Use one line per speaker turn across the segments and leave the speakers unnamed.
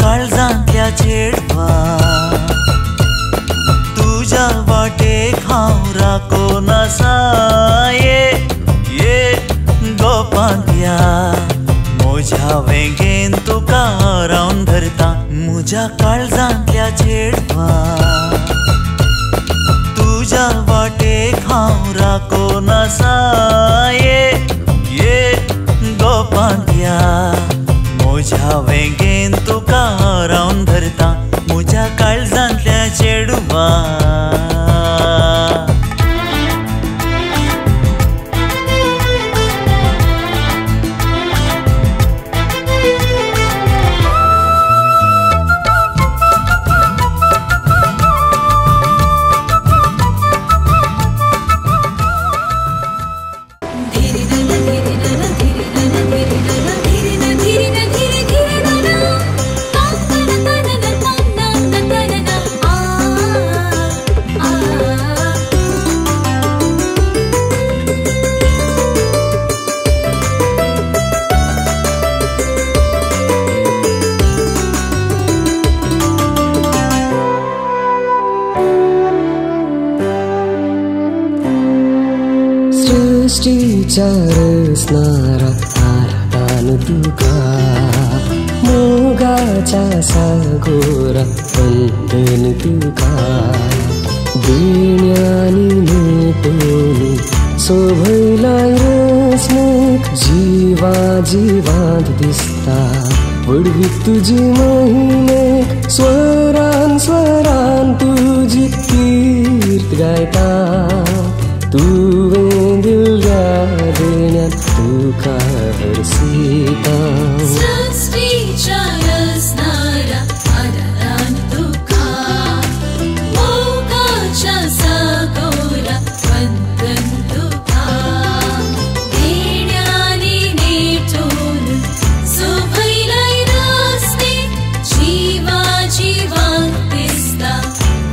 काळजांतल्या चेडवा तुझ्या वाटेक हांव राखोन आसा ये गोपांत्या म्हज्या वेंगेन तुका रावन धरता म्हज्या काळजांतल्या चेडवा तुझ्या वाटेक हांव राखोन आसा ये गोपांत्या म्हज्या वेंगेन तुका रावन धरता म्हज्या काळजांतल्या चेडवा
सृष्टीच्या रचणारा आराधन तुका मोगाच्या सागोरा वंदन तुका देण्यानी नेटोनी सोभयलाय रचणूक जीवा जीवांत दिसता वडवीक तुजी महिमेक स्वरान स्वरान तुजी कीर्त गायता तुवें दिल्या देण्यात तुका हरसिता
सृष्टीच्या रचणारा आदारान तुका मोगाच्या सागोरा वंदन तुका देण्यानी नेटोन सोभयलाय रचणूक जीवा जीवांत दिसता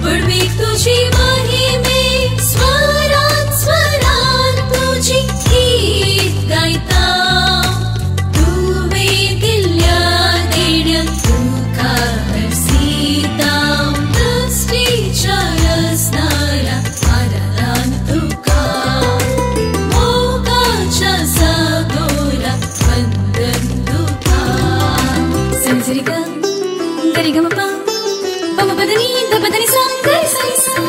वडवीक तुजी महिमेक स्वरान स्वरान तुजी कीर्त गायता तुवें दिल्या देण्यात तुका हरसिता सृष्टीच्या रचणारा आदारान तुका मोगाच्या सागोरा वंदन तुका सरी ग गरी ग म प म पदनी द पदनी सा गरी सा सा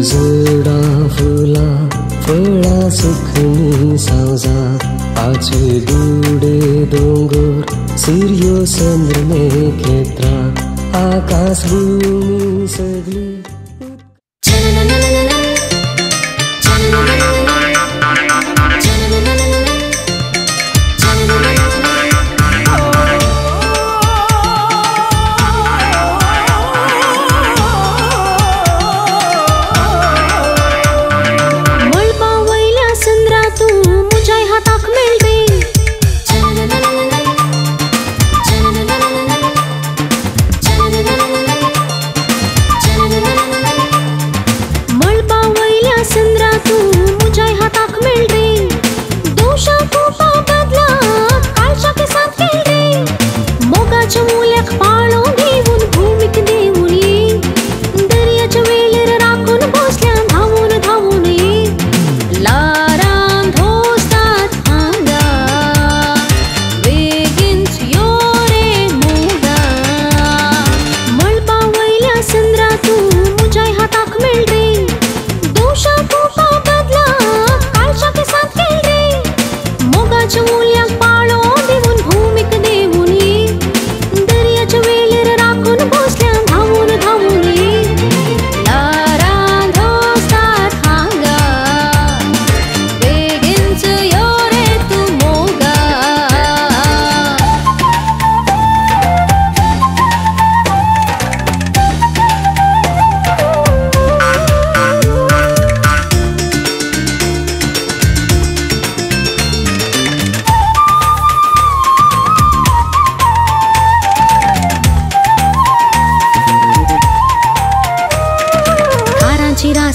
जोडा फुला फळा सुखनी सावजा आचे गुडे दोंगर सूर्यो चंद्र नखेत्रा आकाश भूमी सगळी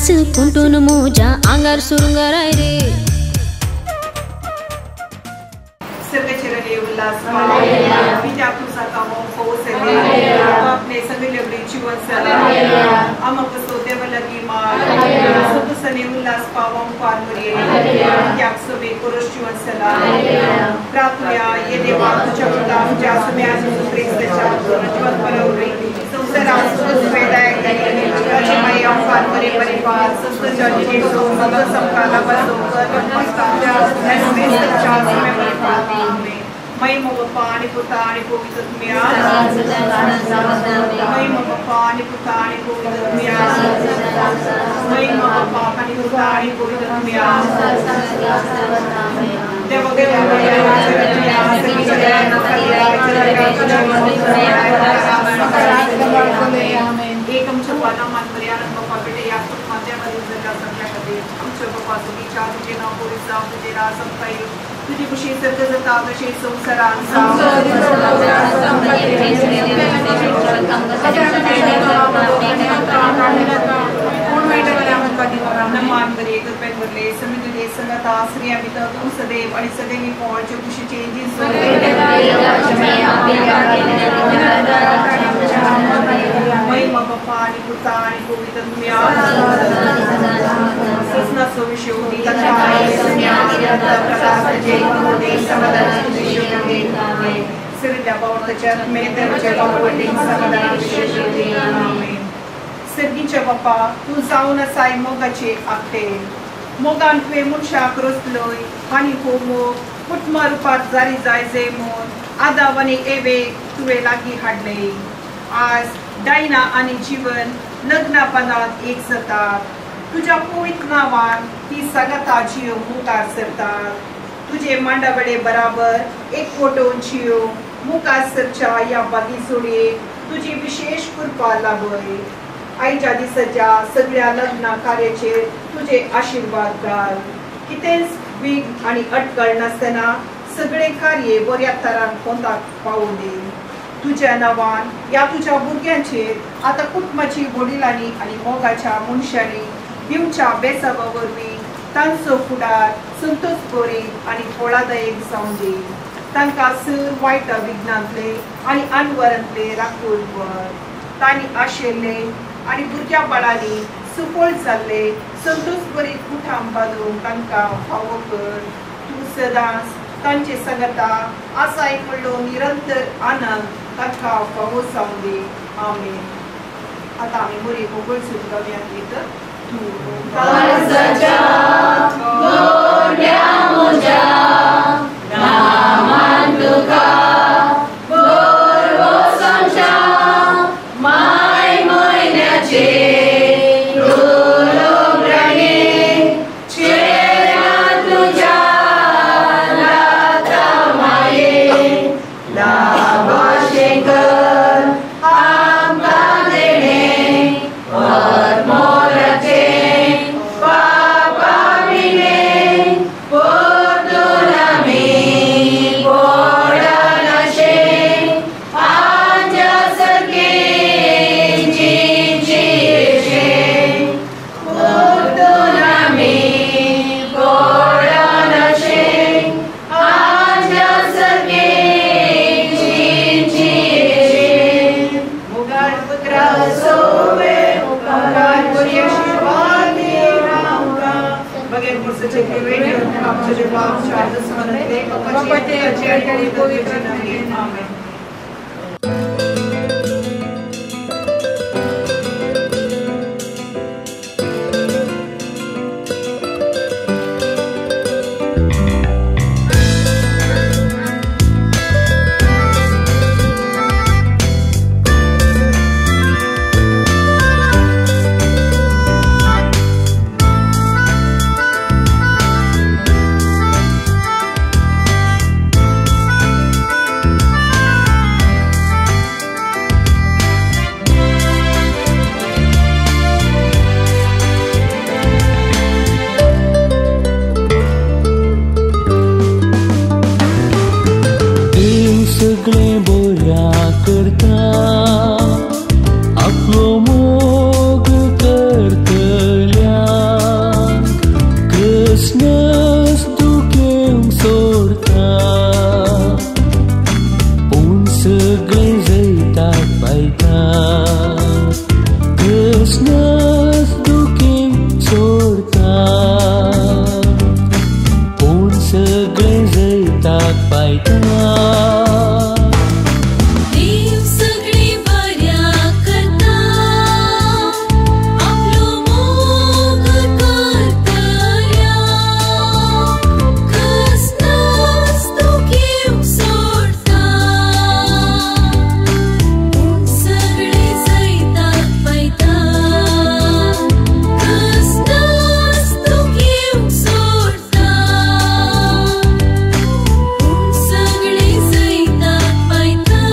कुंटून मोजा आंगार सुरुंगाराय रे
सर्वचरणे उल्लास विद्या तुझा कामो पोसेले अपने सगळे जीवन सला आमक सोते वलगी मार सुतसने उल्लास पावम पारमरे याक सवे पुरुष जीवन सला प्रार्थना ये देवा तुझ्या कृपा तुझ्या सम्यास सुप्रेसच्या जीवन परवरी संसारा सुस्वेदाय तुझ्या माया पारमरे परिवार संस्कृती जो सदा संकाला बसो कर मस्ताच्या नसवेच्या समय परिवार महिमा बाप्पा आणि पुता आणि पवित्र तुम्ही महिमा बाप्पा आणि पुता आणि पवित्र तुम्ही महिमा बाप्पा आणि पुता आणि पवित्र तुम्ही एकम छपाना मानकरी आनंद बाप्पा बेटे या माध्यमातून जगा सगळ्याकडे आमच्या बाप्पा तुझ्या तुझे नाव पोरीचा तुझे नाव संपाई तुझी खुशी सर्व जता तशी संसारांचा नमान करे कृपया करले समितीने संगता श्री अमित तुम सदैव आणि सदैवी पॉज खुशीचे जी महिमा बाप्पा आणि पुता आणि पवित्र तुम्ही ससना सोविषय होती सर्गीच्या बाप्पा तू जाऊन असाय मोगाचे आपटे मोगान तुवे मुनशाक रोसलोय हानी होमो कुटुंबा रूपात जारी जायचे मोन आदावने एवे तुवे लागी हाडले आज डायना आणि जीवन लग्नापणात एक जातात तुझ्या पवित्र नावान ती सगळा जीव मुखार सरतात तुझे मांडावडे बराबर एक फोटोन जीव मुखार सरच्या या बागी सोडे तुझी विशेष कृपा लाभय आईच्या दिसाच्या सगळ्या लग्न कार्याचे तुझे आशीर्वाद घाल कितेच विघ्न आणि अडकळ नसताना सगळे कार्य बऱ्या तरान कोणता पावू दे तुझ्या नावान या तुझ्या भुरग्यांचे आता कुटुंबाची वडिलांनी आणि मोगाच्या मनशांनी दिवच्या बेसावावरवी तांचो फुडार संतोष बरी आणि थोडादायक जाऊन दे तांकां सर वायट विघ्नांतले आणि अनवरांतले राखून वर तांणी आशिल्ले आणि भुरग्या बाळांनी सुफळ जाल्ले संतोष बरी कुठाम बांदून तांकां फावो कर तूं सदांच तांचे संगता आसाय म्हणलो निरंतर आनंद तांकां फावो जावं दे आमेन आता आमी बरी गोगोळ सुरू गावयांत घेतात Amen.
पायता कृष्णस दुखें सोडता पूण सगळे जैताक पायता
देव सगळे बऱ्या करता आपलो मोग करतल्या कसनाच दुखें सोडता पूण सगळे जैताक पायता कसनाच दुखें सोडता पूण सगळे जैताक पायता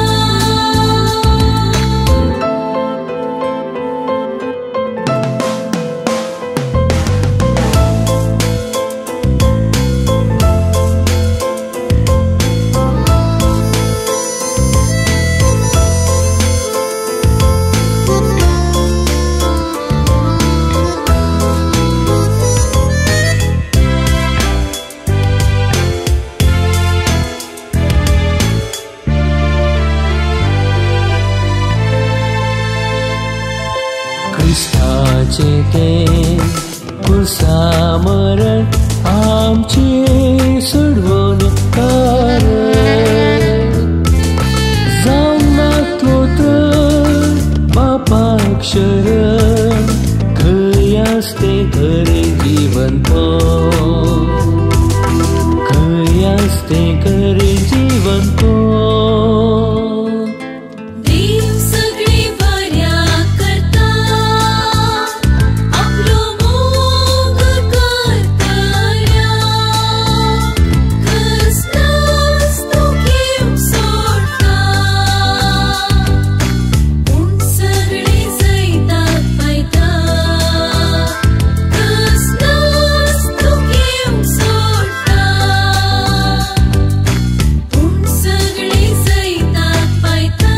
क्रिस्ताचे ते कुसा मरण आमचे सोडवून जावं नातलो तर बापाक शरण खंय आसते खरे जीवन खंय आसते खरे जीवन
देव सगळे बऱ्या करता आपलो मोग करतल्या कसनाच दुखें सोडता पूण सगळे जैताक पायता कसनाच दुखें सोडता पूण सगळे जैताक पायता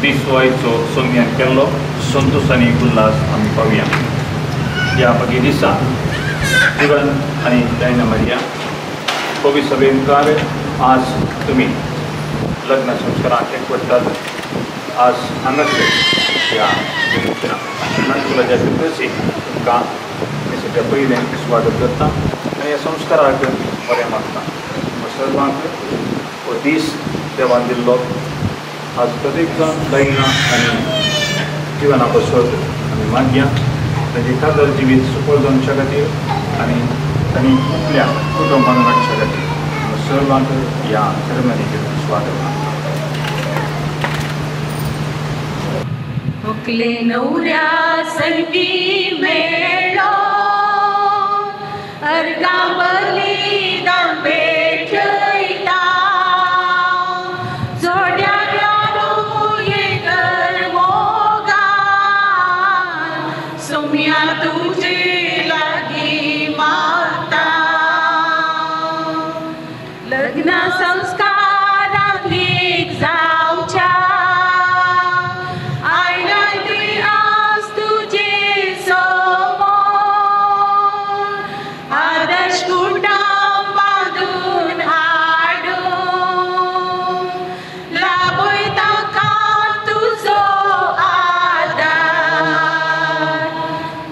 दिसवायचो सोम्यान केल्लो संतोष आनी उल्हास आमी पावया. ह्या बाकी दिसा इवन आनी डायना मारिया पवित्र सभेंकार आज तुमी लग्न संस्काराक एकवटतात. आज हांगासर ह्या नानकुलाच्या कृपेची तुमकां सगळ्या पयलें स्वागत करता आनी ह्या संस्काराक बरें मागता. सर्वांक हो दीस देवान दिल्लो. आज प्रत्येक जण दैना आनी जिवना बसत आमी मागया ताची कादर जिवीत सुफल जावच्या खातीर आनी तांणी आपल्या कुटुंबान वाडच्या खातीर सर्वांक ह्या सेरेमनीचेर स्वागत मागता.
हुकले नवऱ्या संगी मेळ्ळो अर्गा बलिदान भेटयता जोड्याक लागून येकर मोगान सोम्या तुजे लागीं मागता लग्न संस्काराक लेक जावच्या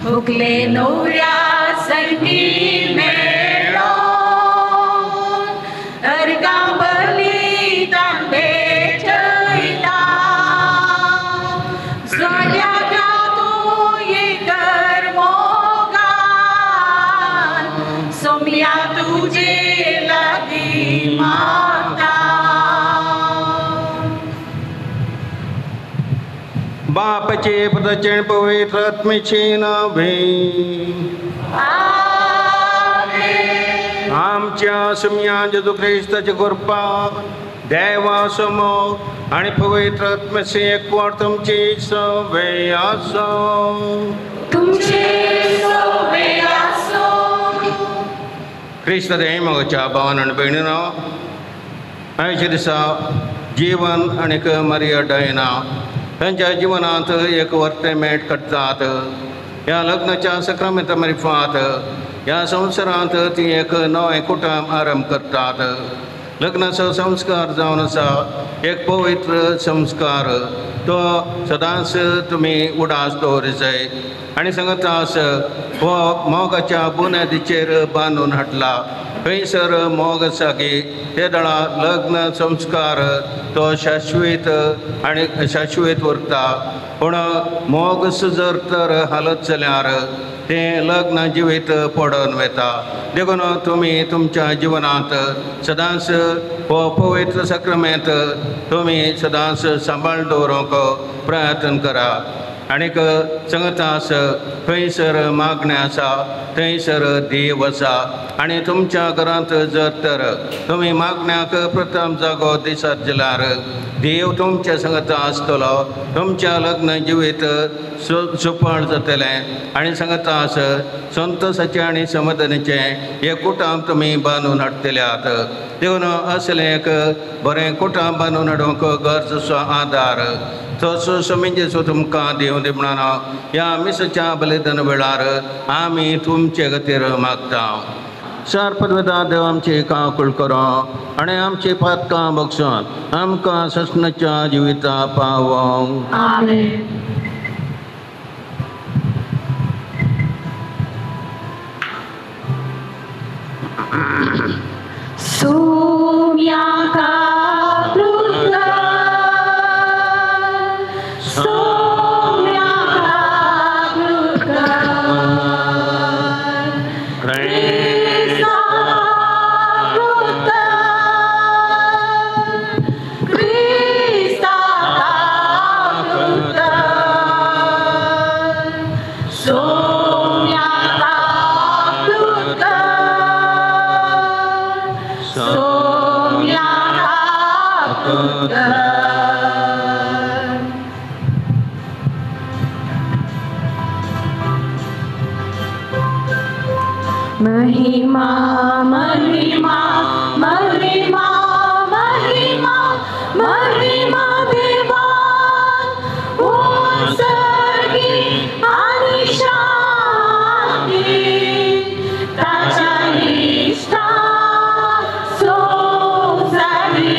हुकले नवऱ्या संगी मेळ्ळो अर्गा बलिदान भेटयता जोड्याक लागून येकर मोगान सोम्या तुजे लागीं मागता.
बापाचे प्रदर्शन पवित्र आत्मेचे नावे आमच्या सोम्या जेजू ख्रिस्ताची कृपा देवा समोर आणि पवित्र आत्मेचे एकवट तुमची सवे आसो. क्रिस्त देवाच्या भावान आणि भयणीनो आयच्या दिसा जीवन आणि मर्यादा त्यांच्या जीवनात एक वर्तेमेट करतात. ह्या लग्नाच्या सक्रामेंतामार्फत ह्या संवसारांत ती एक नवें कुटुंब आरंभ करतात. लग्नाचो संस्कार जावन आसा एक पवित्र संस्कार. तो सदांच तुमी उडास दवरूंक जाय आनी सांगतास हो मोगाच्या बुन्यादीचेर बांदून हाडला. खंयसर मोग आसा की ते दळा लग्न संस्कार तो शाश्वीत आनी शाश्वीत उरता. पूण मोग जर तर हालत जाल्यार तें लग्न जिवीत पडून वता. देखून तुमी तुमच्या जिवनांत सदांच हो पवित्र सक्रामेंत तुमी सदांच सांबाळ दवरूंक प्रयत्न करा. आनीक सांगतास खंयसर मागणें आसा थंयसर देव आसा. आनी तुमच्या घरांत जर तर तुमी मागण्याक प्रथम जागो दिसत जाल्यार देव तुमच्या सांगता आसतलो. तुमच्या लग्न जिवीत सुफळ जातलें आनी सांगतास संतोशाचें आनी समाधानाचें एक कुटुंब तुमी बांदून हाडटल्यात. देखून असलें एक बरें कुटुंब बांदून हाडूंक गरजेचो आदार तसो समिजेचो तुमकां देव दी म्हणून ह्या मिसाच्या बलिदान वेळार आमी तुमचे खातीर मागता. शार्पदवेदा देव आमची काकूळ करूं आनी आमची पातकां बक्षून आमकां ससनाच्या जिविता पावोंक.
आमेन. सोम्याका महिमा महिमा महिमा महिमा महिमा देवा उत्सर्गी आणि शांती ताच्या निष्ठा सोसारी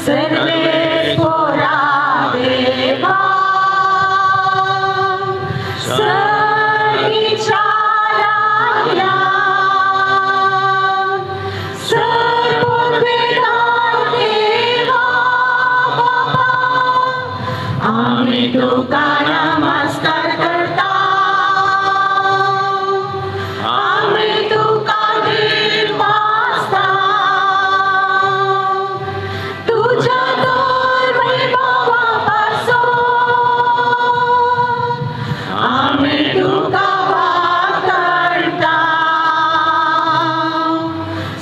सर्वे पोरा देवा सर्गीच्या तुका नमस्कार करता. आम्ही तुका निर्मास्ता. तुझ्या वैभवापासून आम्ही तुका वागता.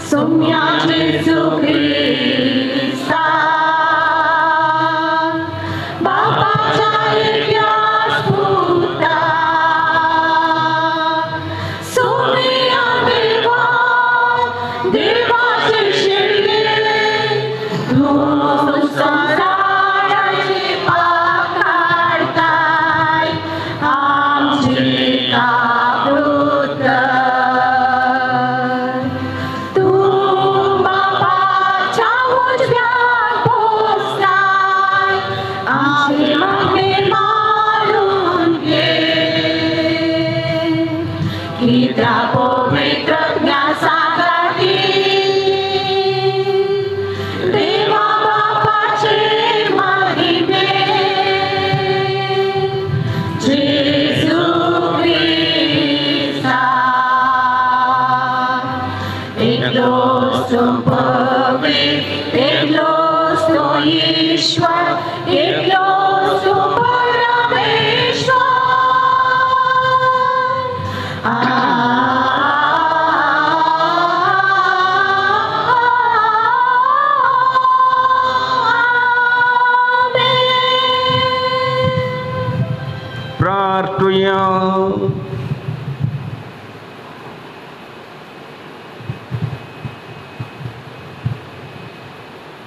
सौम्याचे ख्रिस्ता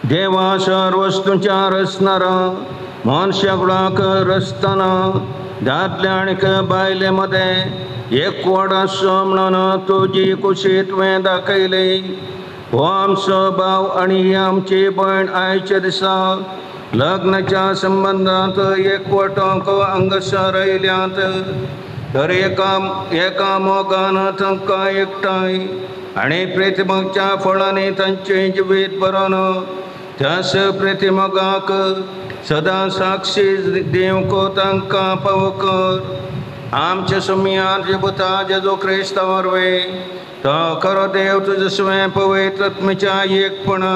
देवा सर्व वस्तूंच्या रचणारा
मनशाकुळाक रसतना दादले आनीक बायले मध्ये एकवट आसो म्हणून तुजी कुशी तुवें दाखयली. हो आमचो भाव आनी ही आमची भयण आयच्या दिसा लग्नाच्या संबंधांत एकवटांक हांगासर आयल्यात. तर एका मोगान तांकां एकठांय आनी प्रेतिमोगाच्या फळांनी तांचें जिवीत भरोन त्याच प्रेतिमोगाक सदां साक्षी दिवंक तांकां फावो कर. आमच्या सुमयांत जिबुता जेजू क्रिस्त वरवे तो खरो देव तुजे सुवें पवित्र आत्म्याच्या एकपणा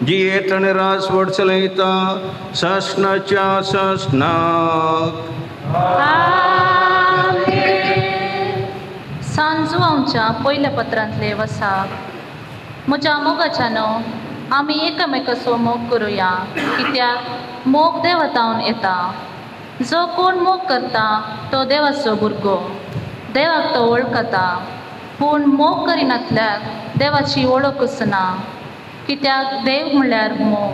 जियेत आनी रासवड चलयता ससनाच्या ससनाक.
सांजुआवच्या पयल्या पत्रांतले वसाक. म्हज्या मोगाच्या न्हू आमी एकामेकाचो मोग करुया, कित्याक मोग देवातावन येता. जो कोण मोग करता तो देवाचो भुरगो, देवाक तो वळखता. पूण मोग करिनातल्याक देवाची वळखूच ना, कित्याक देव म्हणल्यार मोग.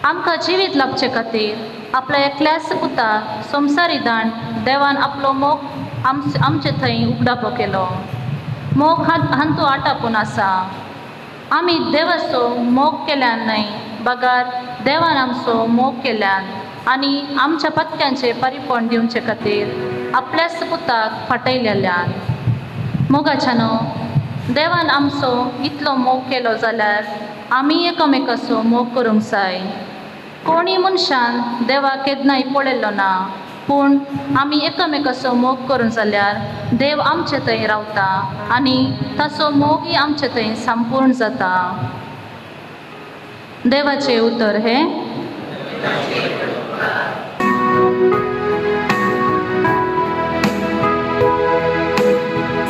आमकां जिवीत लाभचे खातीर आपल्या एकल्याच पुताक संवसारी दान देवान आपलो मोग आमचे थंय उगडापो केलो. मोग हांतू आटापून आसा. आमी देवाचो मोग केल्यान न्हय, बगार देवान आमचो मोग केल्यान आनी आमच्या पत्त्यांचे परिपण दिवचे खातीर आपल्याच पुताक फाटयलेल्यान. मोगाच्या न्हू देवान आमचो इतलो मोग केलो जाल्यार आमी एकामेकाचो मोग करूंक जाय. कोणी मनशान देवाक केन्नाय पळयल्लो ना, पूण आमी एकामेकाचो मोग करूं जाल्यार देव आमचे थंय रावता आनी ताचो मोगय आमचे थंय संपूर्ण जाता. देवाचें उतर हें.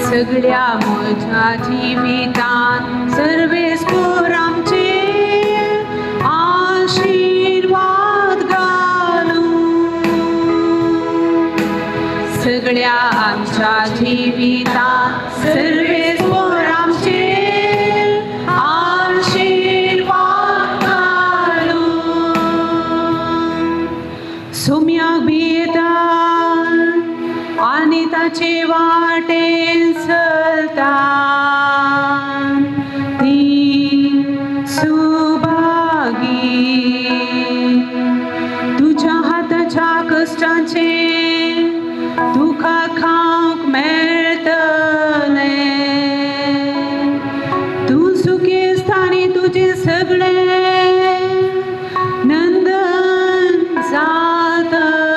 सगळ्या म्हज्या जिवितान सर्वेस्पर आमचे आशीर्वाद घालूं. सगळ्या आमच्या जिवितान सर्वेस्पर आमचे आशीर्वाद घालूं. सुम्याक भियेता आनी ताचे वाटेन चलता ती सुभागी. तुज्या हाताच्या कश्टाचे तुका खावंक मेळटलें. तूं सुखी आसतना तुजें सगळें नंदन जातलें.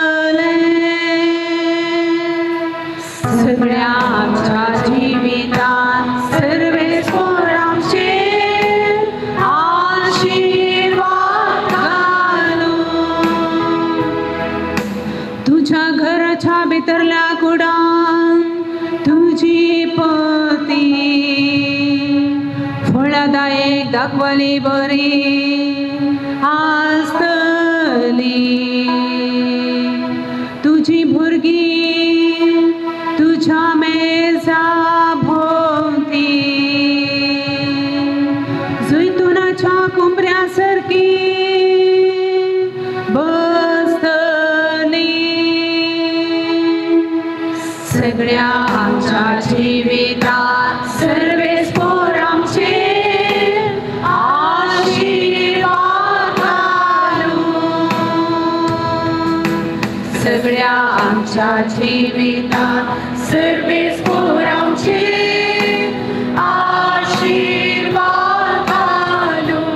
सगळ्या आमच्या जिवितान सर्वेस्पर आमचे आशीर्वाद घालूं. तुझ्या घराच्या भितरल्या कुडान तुजी पती फळदायक दाखवली बरी आसतली. तुजी भुरगीं तुझ्या मेजा भोवती जैतुनाच्या कुंबऱ्या सारकी बसतली. सगळ्या आमच्या जिवितान सर्वेस्पर आमचे आशीर्वाद घालूं. सगळ्या आमच्या जिवितान सर्वेस्पर आमचे आशीर्वाद घालूं.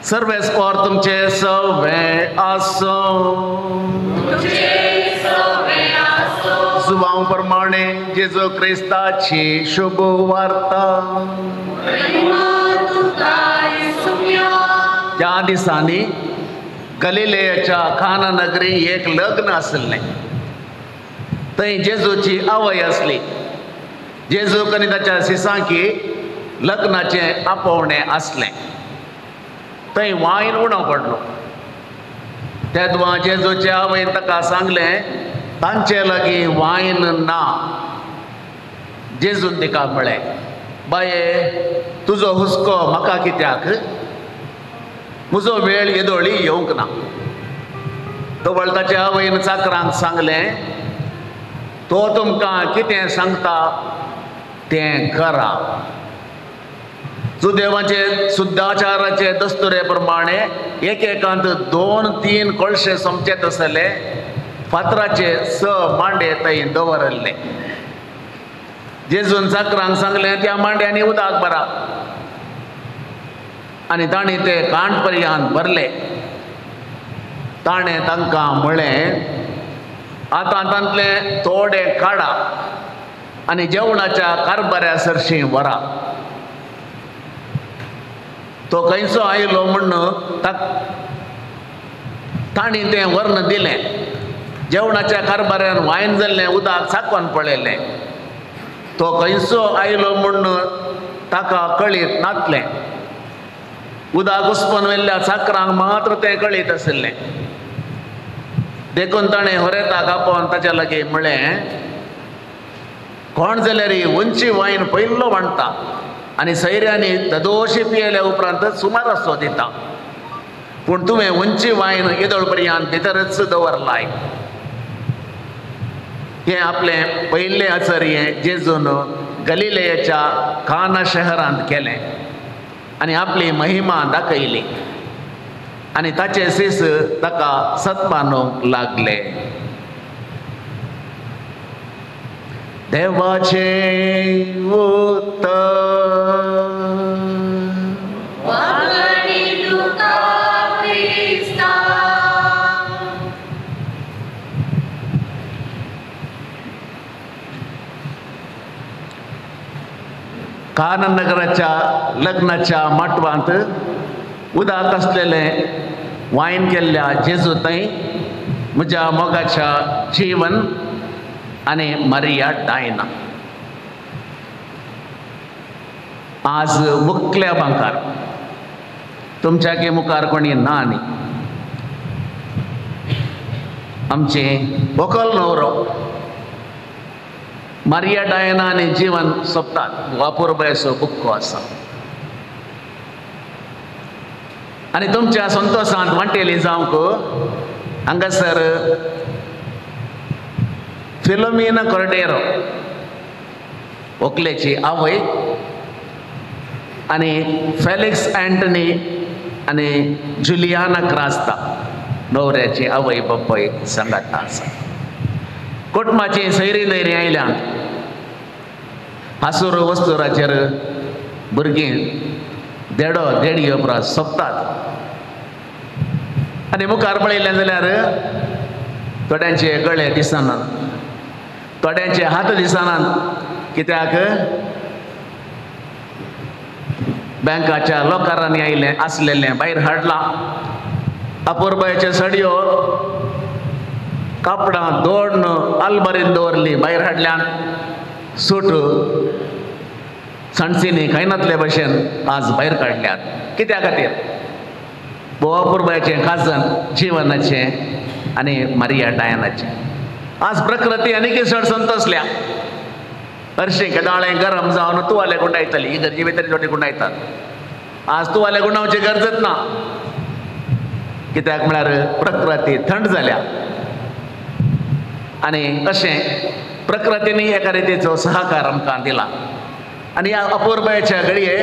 सर्वेस्पोर तुमचे सवे आसो जुवां प्रमाणे जेजू क्रिस्ताची शुभ वार्ता त्या दिसांनी गलिलेयाच्या काना नगरी एक लग्न आसलें. थंय जेजूची आवय आसली. जेजूक आनी ताच्या सिसांकी लग्नाचें आपोवणें आसलें. थंय वायन उणो पडलो. तेदवा जेजूचे आवयन ताका सांगलें तांचे लागीं वायन ना. जेजून तिका म्हळें बाये तुजो हुस्को म्हाका कित्याक? म्हजो वेळ येदोळी येवंक ना. तो ताच्या आवयन चाकरांक सांगलें तो तुमकां कितें सांगता तें करा. सुदैवाचे शुद्धाचाराचे दस्तुरे प्रमाणे एकेकांत 2-3 कळशे सोमचेत आसले. फातराचे 6 मांडे थंय दवरले. जेजून चाकरांक सांगलें त्या मांड्यांनी उदक भरा. आनी तांणी ते कांड पर्यंत भरले. ताणें तांकां म्हळें आतां तांतले थोडे काडा आनी जेवणाच्या कारबाऱ्या सरशी व्हरा. तो खंयचो आयलो म्हणून तांणी तें व्हरून दिलें. जेवणाच्या कारबाऱ्यान वायन जाल्लें उदक चाखून पळयलें. तो खंयचो आयलो म्हणून ताका कळीत नासलें. उदक उसपून व्हेल्ल्या चाकरांक मात्र तें कळीत आसलें. देखून ताणें होरेताक आपोवन ताच्या लागीं म्हळें कोण जाल्यार उंची वायन पयल्लो वांडटा आनी सैऱ्यांनी ददोशी पियेल्या उपरांत सुमार असो दिता. पूण तुवें उंची वायन येदोळ पर्यंत भितरच दवरलाय. हें आपलें पयलें आचर्यें जेजून गलिलेयाच्या काना शहरांत केलें आनी आपली महिमा दाखयली आनी ताचे सीस ताका सत्मानूंक लागले. देवाचे उतर काना नगराच्या लग्नाच्या माटवांत उदक आसलेलें वायन केल्ल्या जेजू थंय म्हज्या मोगाच्या जीवन आनी मारिया डायना. आज मुखल्या बांकार तुमच्या मुखार कोणी ना न्ही. आमचे व्हंकल न्हवरो मारिया डायना आनी जीवन सोंपतात. वापुरबायचो बुक्को आसा आनी तुमच्या संतोशांत वांटेली जावंक हांगासर फिलोमिना कॉर्डेरो व्हंकलेची आवय आनी फेलिक्स अँटनी आनी जुलियाना क्रास्ता न्हवऱ्याची आवय बापाय सांगात आसा. कुटुंबाची सैरी दैरी आयल्यान हासूर वस्तुराचेर भुरगीं देडो देडी उपरांत सोंपतात आनी मुखार पळयलें जाल्यार थोड्यांचे गळे दिसनात, थोड्यांचे हात दिसनात. कित्याक बँकाच्या लॉकरांनी आयलें आसलेलें भायर हाडलां. अपुरबायच्यो साडयो कापडां दोडन आलमारीन दवरलीं भायर हाडल्यान. सूट सणसिनी खैनातले भशेन आज भायर काडल्यात. कित्या खातीर? अपुरबायचें काजन जिवनाचें आनी मारिया डायनाचें. आज प्रकृती आनीक चड संतोसल्या. हरशीं केदाळें गरम जावन तुवाले गुंडायतली. ही गरजे भितर छोटी गुंडायतात. आज तुवाले गुंडावची गरजच ना. कित्याक म्हळ्यार प्रकृती थंड जाल्या आनी अशें प्रकृतीनी एका रितीचो सहकार आमकां दिला. आनी ह्या अपुरबायच्या घडये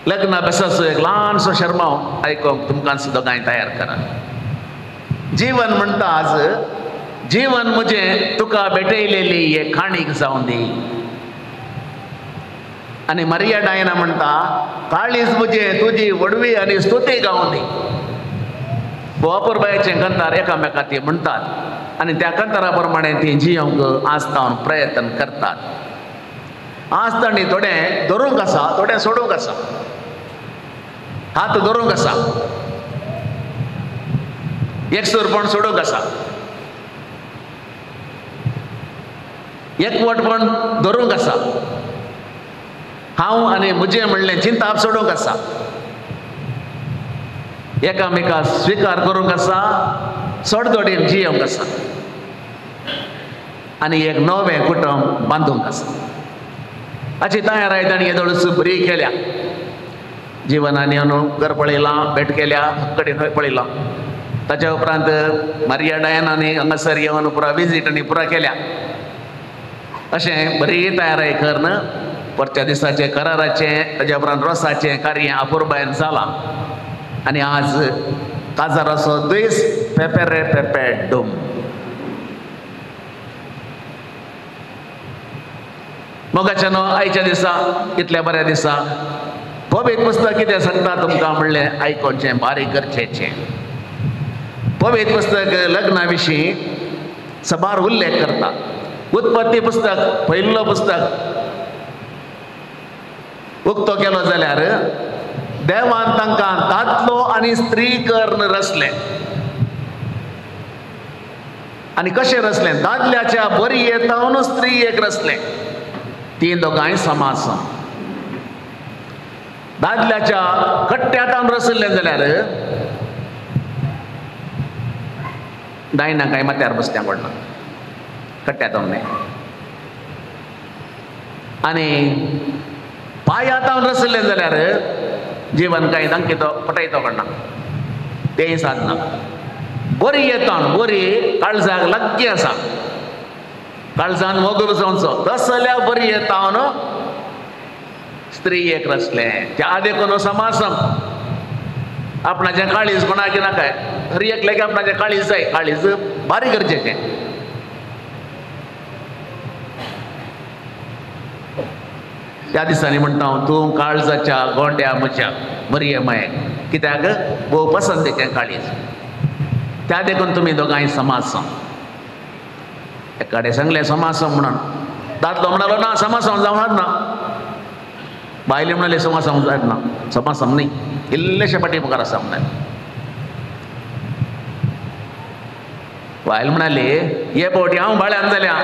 लग्न बेसाचो एक ल्हानसो शर्माव आयकोंक तुमकां दोगांय तयार करा. जीवन म्हणटा आज जीवन म्हजें तुका भेटयलेली एक खाणीक जावं दी. आणि मरिया डायना म्हणटा काळीज मुजे तुझी वडवी आणि स्तुती गावंदी. अपुरबायेचे कंतार एकामेका ते म्हणतात आणि त्या कंताराप्रमाणे ते जियोंक आस्तावन प्रयत्न करतात. आसतानी थोडे धरूंक आसा, थोडे सोडूंक आसा. हात धरूंक आसा, एकसूरपण सोडूंक आसा, एकवटपण धरूंक आसा. हांव आनी म्हजें म्हणलें चिंताप सोडूंक आसा. एकामेका स्विकार करूंक आसा, सोडधोडीन जियोंक आसा आनी एक नवें कुटुंब बांदूंक आसा. हाची तयाराय ताणें येदोळस बरी केल्या. जिवनान येवन घर पळयलां, भेट केल्या, कडेन खंय पळयलां. ताच्या उपरांत मरिया डायनानी हांगासर येवन पुरा विजीट आनी पुरा केल्या. अशें बरी तयाराय करून परच्या दिसाचे कराराचें ताच्या उपरांत रोसाचें कार्य अपुरबायेन जालां. आनी आज काजाराचो दीस पेपेरे पेपे डूम. मोगाच्यान आयच्या दिसा इतल्या बऱ्या दिसा पवित्र पुस्तक कितें सांगता तुमकां म्हणलें आयकोचें, बारीक गरजेचें. पवित्र पुस्तक लग्ना विशीं सबार उल्लेख करता. उत्पत्ती पुस्तक पयलो पुस्तक उक्तो केलो जाल्यार देवान तांकां दादलो आनी स्त्री करून रचले. आनी कशें रचलें? दादल्याच्या बरी येतावन स्त्री एक रचलें. तीन दोगांय समासन. दादल्याच्या कट्ट्यातावन रचलें जाल्यार डायना काय माथ्यार बसत्या पडना, कट्ट्यातावन न्ही. आनी पायातावन रचलें जाल्यार जीवन काय दांकितो पटयतो पडना, तेंय साधना. बरी येतावन, बरी काळजाक लागगी आसा, काळजान मोगल जावचो तसल्या बरी येतावन स्त्री एक रचलें. त्या देखून समासम आपणाचें काळीज कोणाक नाकाय, हर एकल्याक आपणाचें काळीज जाय. काळीज भारी गरजेचें. त्या दिसांनी म्हणटा हांव तूं काळजाच्या गोंड्या म्हज्या मरिये मायेक, कित्याक भोव पसंतीचें काळीज. त्या देखून तुमी दोगांय समासम. एकाडे सांगलें समासम म्हणून. दादलो म्हणलो ना समासम जावनात ना. बायले म्हणाले समासम जायत ना. समासम न्ही, इल्लेशे फाटी मुखार आसा म्हणलें. बायल म्हणाली हे फावटी हांव भाड्यान जाल्या,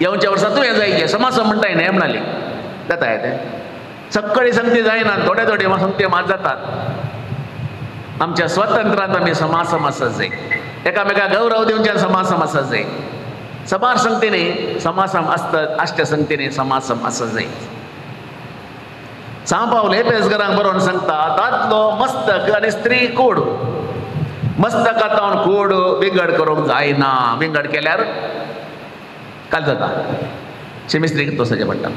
येवच्या वर्सा तुवें जाय समासम म्हणटाय न्ही म्हणाली. जाता तें सक्कळी संगती जायना, थोडे थोडे संगती मात जातात. आमच्या स्वतंत्रांत आमी समासम आसत जाय. एकामेकाक गौरव दिवचे समासम आसत जाय. सबार संगतींनी समासम आसतात, आश्ट्या संगतींनी समासम आसत जाय. सांव पावल एपेसकारांक बरोवन सांगता दादलो मस्तक आनी स्त्री कूड. मस्तकातावन कूड विंगड करूंक जायना. विंगड केल्यार काल जाता, शिमिस्त्रीक तोसचें पडटा.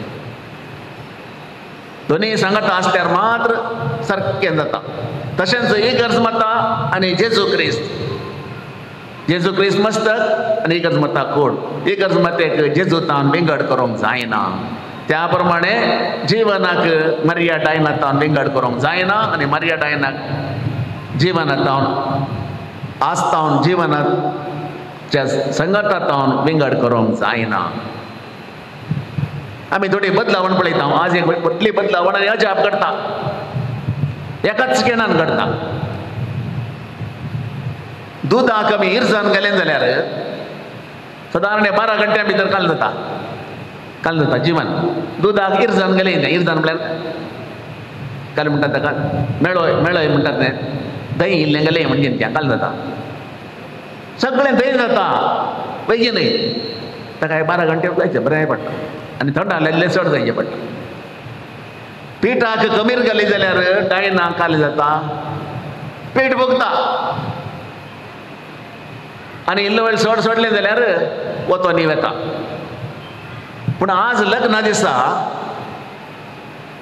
दोनी सांगता आसल्यार मात्र सारकें जाता. तशेंच इगर्ज माता आनी जेजू क्रिस्त. जेजू क्रिस्त मस्तक आनी इगर्ज माता कूड. इगर्ज मातेक जेजूतान विंगड करूंक जायना. त्या प्रमाणे जिवनाक मरिया डायनातान विंगड करूंक जायना आनी मरिया डायनाक जिवनातावन आस्तावन जिवनाच्या संगतातावन विंगड करूंक जायना. आमी थोडी बदलावण पळयता. आज एक व्हडली बदलावण आनी अजाप घडटा, एकाच सेकेंडान घडटा. दुदाक आमी इर्जान गेलें जाल्यार सादारण 12 घंट्यां भितर काल जाता. काल जाता जिवन. दुदाक इर्जान गेलें. इर्जान म्हळ्यार काल म्हणटात ताका मेळोय. मेळय म्हणटात तें दही इल्लें गेलें म्हणजे त्या काल जाता. सगळें दही जाता बेगीनय. ताका 12 घंटे जायचें बरें पडटा आनी थंड आलेलें चड जायचें पडटा. पिठाक कमीर घाली जाल्यार डायना काल जाता. पीठ भोगता आनी इल्लो वेळ चड सोडलें जाल्यार वतो न्ही वेता. पूण आज लग्ना दिसा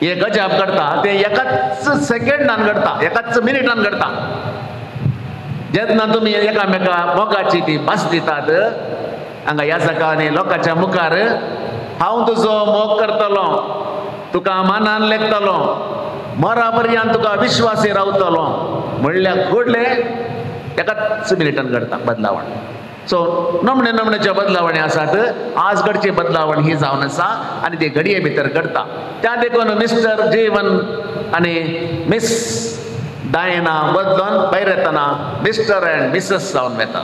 एक गजाप घडता. तें एकाच सेकंडान घडता, एकाच मिनिटान घडता. जेन्ना तुमी एकामेका मोगाची ती भास दितात हांगा याजका आनी लोकांच्या मुखार हांव तुजो मोग करतलो
तुका मानान लेखतलो मरा पर्यंत तुका विश्वासी रावतलो म्हणल्यार घडले एकाच मिनिटान घडता बदलावण. सो नमणे नमणेच्या बदलावणी आसात. आज घडची बदलावण ही जावन आसा आनी ती घडये भितर घडता. त्या देखून मिस्टर जीवन आनी मिस डायना बदलून भायर येतना मिस्टर एंड मिसेस जावन वेता.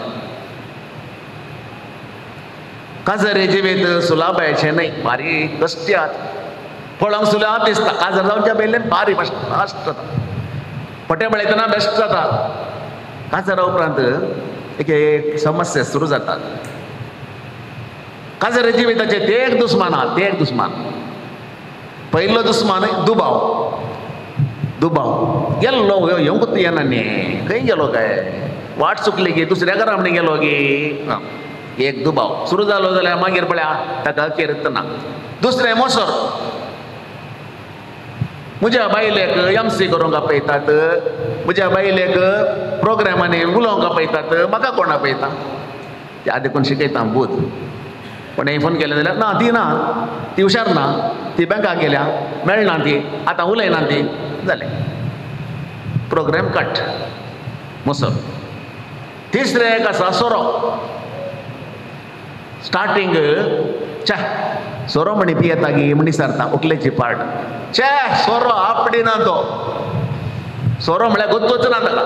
काजर जिवीत सुलाबायचे न्हय, बारीक कश्ट्यात पळोवंक सुलाब दिसता. काजर जावच्या पयलीं बारीक फास्ट जाता, पटे पळयतना बेस्ट जाता. काजरा उपरांत एक समस्या सुरू जातात. काजर जिविताचे ते एक दुस्मान आहा, ते एक दुस्मान. पयलो दुस्मान दुबाव. दुबाव गेल्लो येवंकूच येना न्ही, खंय गेलो काय, वाट चुकली गे, दुसऱ्या घरा म्हण गेलो गे. एक दुबाव सुरू जालो जाल्यार मागीर पळया ताका केरत ना. दुसरें मोसोर. म्हज्या बायलेक MC करूंक आपयतात, म्हज्या बायलेक प्रोग्रामांनी उलोवंक आपयतात, म्हाका कोण आपयता? ते आदी कोण शिकयता बूद. पण फोन केले जाल्यार ना ती ना, ती हुशार ना, ती बँकाक गेल्या, मेळना ती, आतां उलयना ती, जालें प्रोग्राम कट. मोसोर. तिसरें एक आसा सोरो. स्टार्टींग च्या सोरो म्हणी पियेता गी म्हणी सरता उकलेची पाट. चे सोरो आपडिना तो. सोरो म्हळ्यार गुत्तूच ना ताका.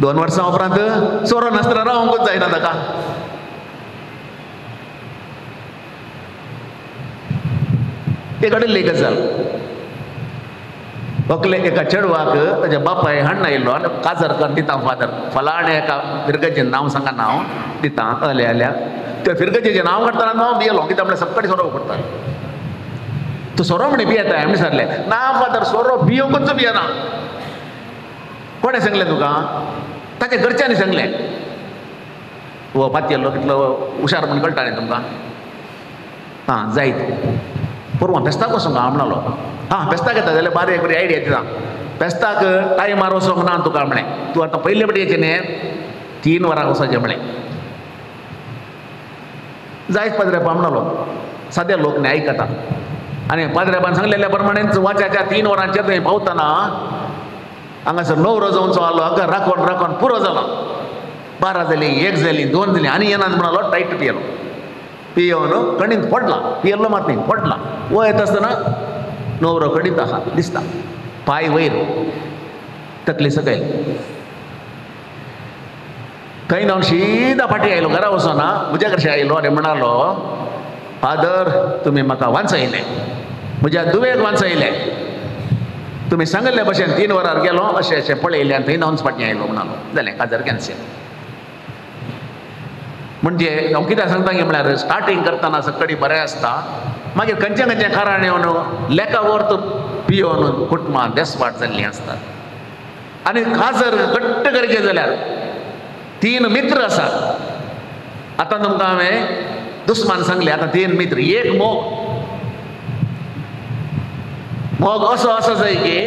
2 वर्सां उपरांत सोरो नासतना रावंकूच जायना ताका. ती घडिल्ली गजाल. व्हंकले एका चेडवाक ताच्या बापाय हाडून आयिल्लो आनी काजर कर दिता फादर. फलाणे एका फिरगेचें नांव सांगा, नांव दिता. आल्या त्या फिरगेचें नांव काडटना नांव भियेलो कित्याक म्हळ्यार सक्कडी सोरो पडटा. तूं सोरो म्हणी भियेता आमी सांगलें ना फादर सोरो भियोंकूच भियेना. कोणें सांगलें तुका? ताच्या घरच्यांनी सांगलें. वो पातयेल्लो कितलो हुशार म्हण कळटा न्ही तुमकां. हां जायत परवां फेस्ताक वचूंक हांव म्हणलो. हां फेस्ताक येता जाल्यार बारीक बरी आयडिया दिता. फेस्ताक टायमार वचोंक ना तुका म्हणे. तूं आतां पयले बटयेचें न्ही 3 वरांक वचचें म्हणे. जायत पाद्रेपा म्हणलो. सद्या लोक न्ही आयकता. आनी पाद्रेपान सांगलेल्या प्रमाणेच वाच्याच्या 3 वरांचेर थंय पावतना हांगासर णवरो जावचो आलो. हाका राखोन राखोन पुरो जालो. 12 जाली, 1 जाली, 2 जाली आनी येना म्हणलो. टायट पियेलो. पियोन कणींत पडला. पियेल्लो मात न्ही पडला. वो येता आसतना णवरो कणीत आहा दिसता. पाय वयर, तकली सकयल. खंय ना सीदा फाटी आयलो. घरा वचोना म्हज्या कडच्यान आयलो आनी म्हणालो फादर तुमी म्हाका वाचयले, म्हज्या दुवेक वाचयले. तुमी सांगले भशेन 3 वरार गेलो अशें अशें पळयलें आनी थंय नावच फाटी आयलो म्हणालो. जालें काजर कॅन्सल. म्हणजे हांव कित्याक सांगता गे म्हळ्यार स्टार्टींग करतना सक्कडी बरें आसता. मागीर खंयचे खंयचे कारण येवन लेका वर्त पियोन कुटुंबां देसवाट जाल्लीं आसतात. आनी काजर घट्ट करचें जाल्यार 3 मित्र आसात. आतां तुमकां हांवें दुस्मान सांगलें. आतां 3 मित्र. एक मोग असो आसा जाय की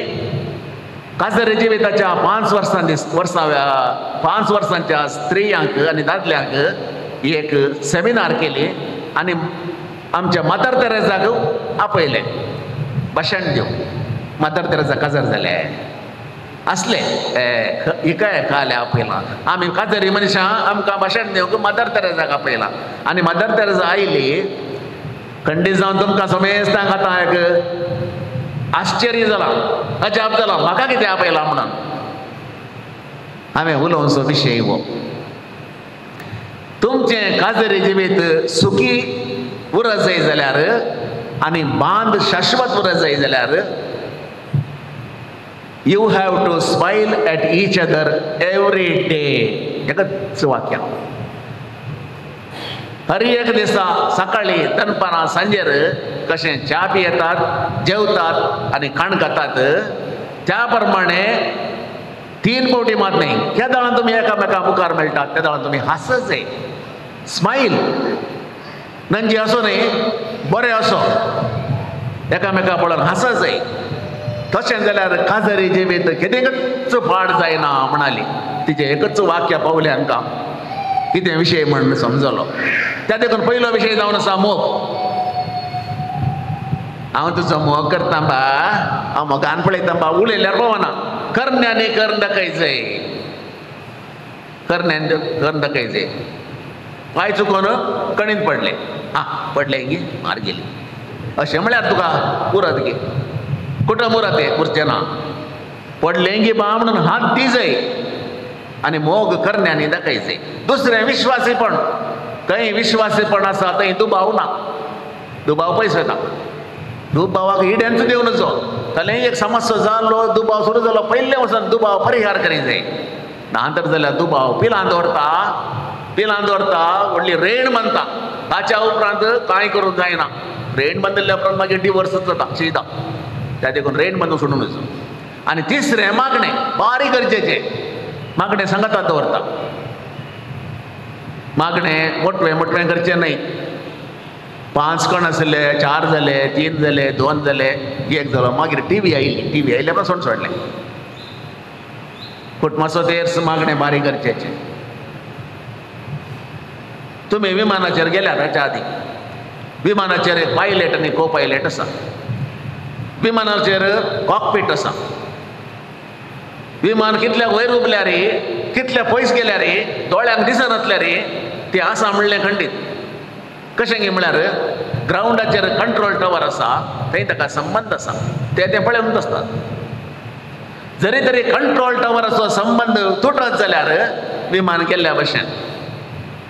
काजर जिविताच्या 5 वर्सांच्या स्त्रियांक आनी दादल्यांक एक सेमिनार केली आनी आमच्या मादर तेरेजाक आपयले भाशण दिवंक. मादर तेरेजा काजर जाले असले इकाय काले आपयलां. आमी काजरी मनशां आमकां भाशण दिवंक मादर तेरेजाक आपयलां. आनी मादर तेरेजा आयली. खंडीत जावन तुमकां समेस्तांक आतां एक आश्चर्य जालां, अजाप जालां म्हाका कितें आपयलां म्हणून. हांवें उलोवचो विशय हो. तुमचें काजरी जिवीत सुखी उरत जाय जाल्यार आनी बांद शाश्वत उरत जाय जाल्यार you have to smile at each other every day. एकच वाक्य. हर एक दिसा सकाळी दनपारां सांजेर कशें च्या पियेतात, जेवतात आनी खाण खातात त्या प्रमाणे 3 फावटी मात न्ही. त्या दाळान तुमी एकामेका मुखार मेळटात, त्या दाळान तुमी हांसत जाय. स्माईल. नंजी असो न्ही, बरें असो एकामेका पळोवन हांसत जाय. तशें जाल्यार काजरी जिवीत केदेंकच फाड जायना म्हणाली. तिचें एकच वाक्य पावलें आमकां कितें विशय म्हण समजलो. त्या देखून पयलो विशय जावन आसा मोग. हांव तुजो मोग करता बा, हांव मोगान पळयता बा, उलयल्यार पळोवना. करण्याने कर दाखयचंय, करण्याने कर दाखयचंय. पांय चुकोवन कणीत पडले, हा पडले गे मार गेली अशें म्हळ्यार तुका उरत गे. कुठं मुरत आहे उरचें ना. पडले गे बा म्हणून हात दिजय आनी मोग करण्याने दाखयचंय. दुसरें विश्वासीपण. खंय विश्वासीपण आसा थंय दुबाव ना. दुबाव पयस येता. दुबावाक हिड्यांचो देव नजो. जाल्यार एक समस्या जालो, दुबाव सुरू जालो, पयले वचून दुबाव परिहार करी जाय. नातर जाल्यार दुबाव पिलां दवरता, व्हडली रेण बांदता. ताच्या उपरांत कांय करूंक जायना. रेण बांदिल्ल्या उपरांत मागीर डिवोर्सच जाता शिदा. त्या देखून रेण बांदून सोडून वचून. आनी तिसरें मागणें बारीक गरजेचें. मागणें सांगातात दवरता. मागणें मोटवें करचें न्हय. 5 कोण आसले, 4 जाले, 3 जाले, 2 जाले, 1 जालो. मागीर टीव्ही आयल्या पासून सोडलें. कुटुंबाचो तेर्स मागणें बारीक गरजेचें. तुमी विमानाचेर गेल्यार हाच्या आदी विमानाचेर एक पायलट आनी को पायलट आसा. विमानाचेर कॉकपीट आसा. विमान कितल्या वयर उबल्या रे, कितल्या पयस गेल्या रे, दोळ्यांक दिसनातल्या रे, ते आसा म्हणलें खंडीत. कशें गे म्हळ्यार ग्राउंडाचेर कंट्रोल टावर आसा, थंय ताका संबंध आसा. ते पळयत आसतात. जरी तरी कंट्रोल टावराचो संबंध तुटत जाल्यार विमान गेल्ल्या भशेन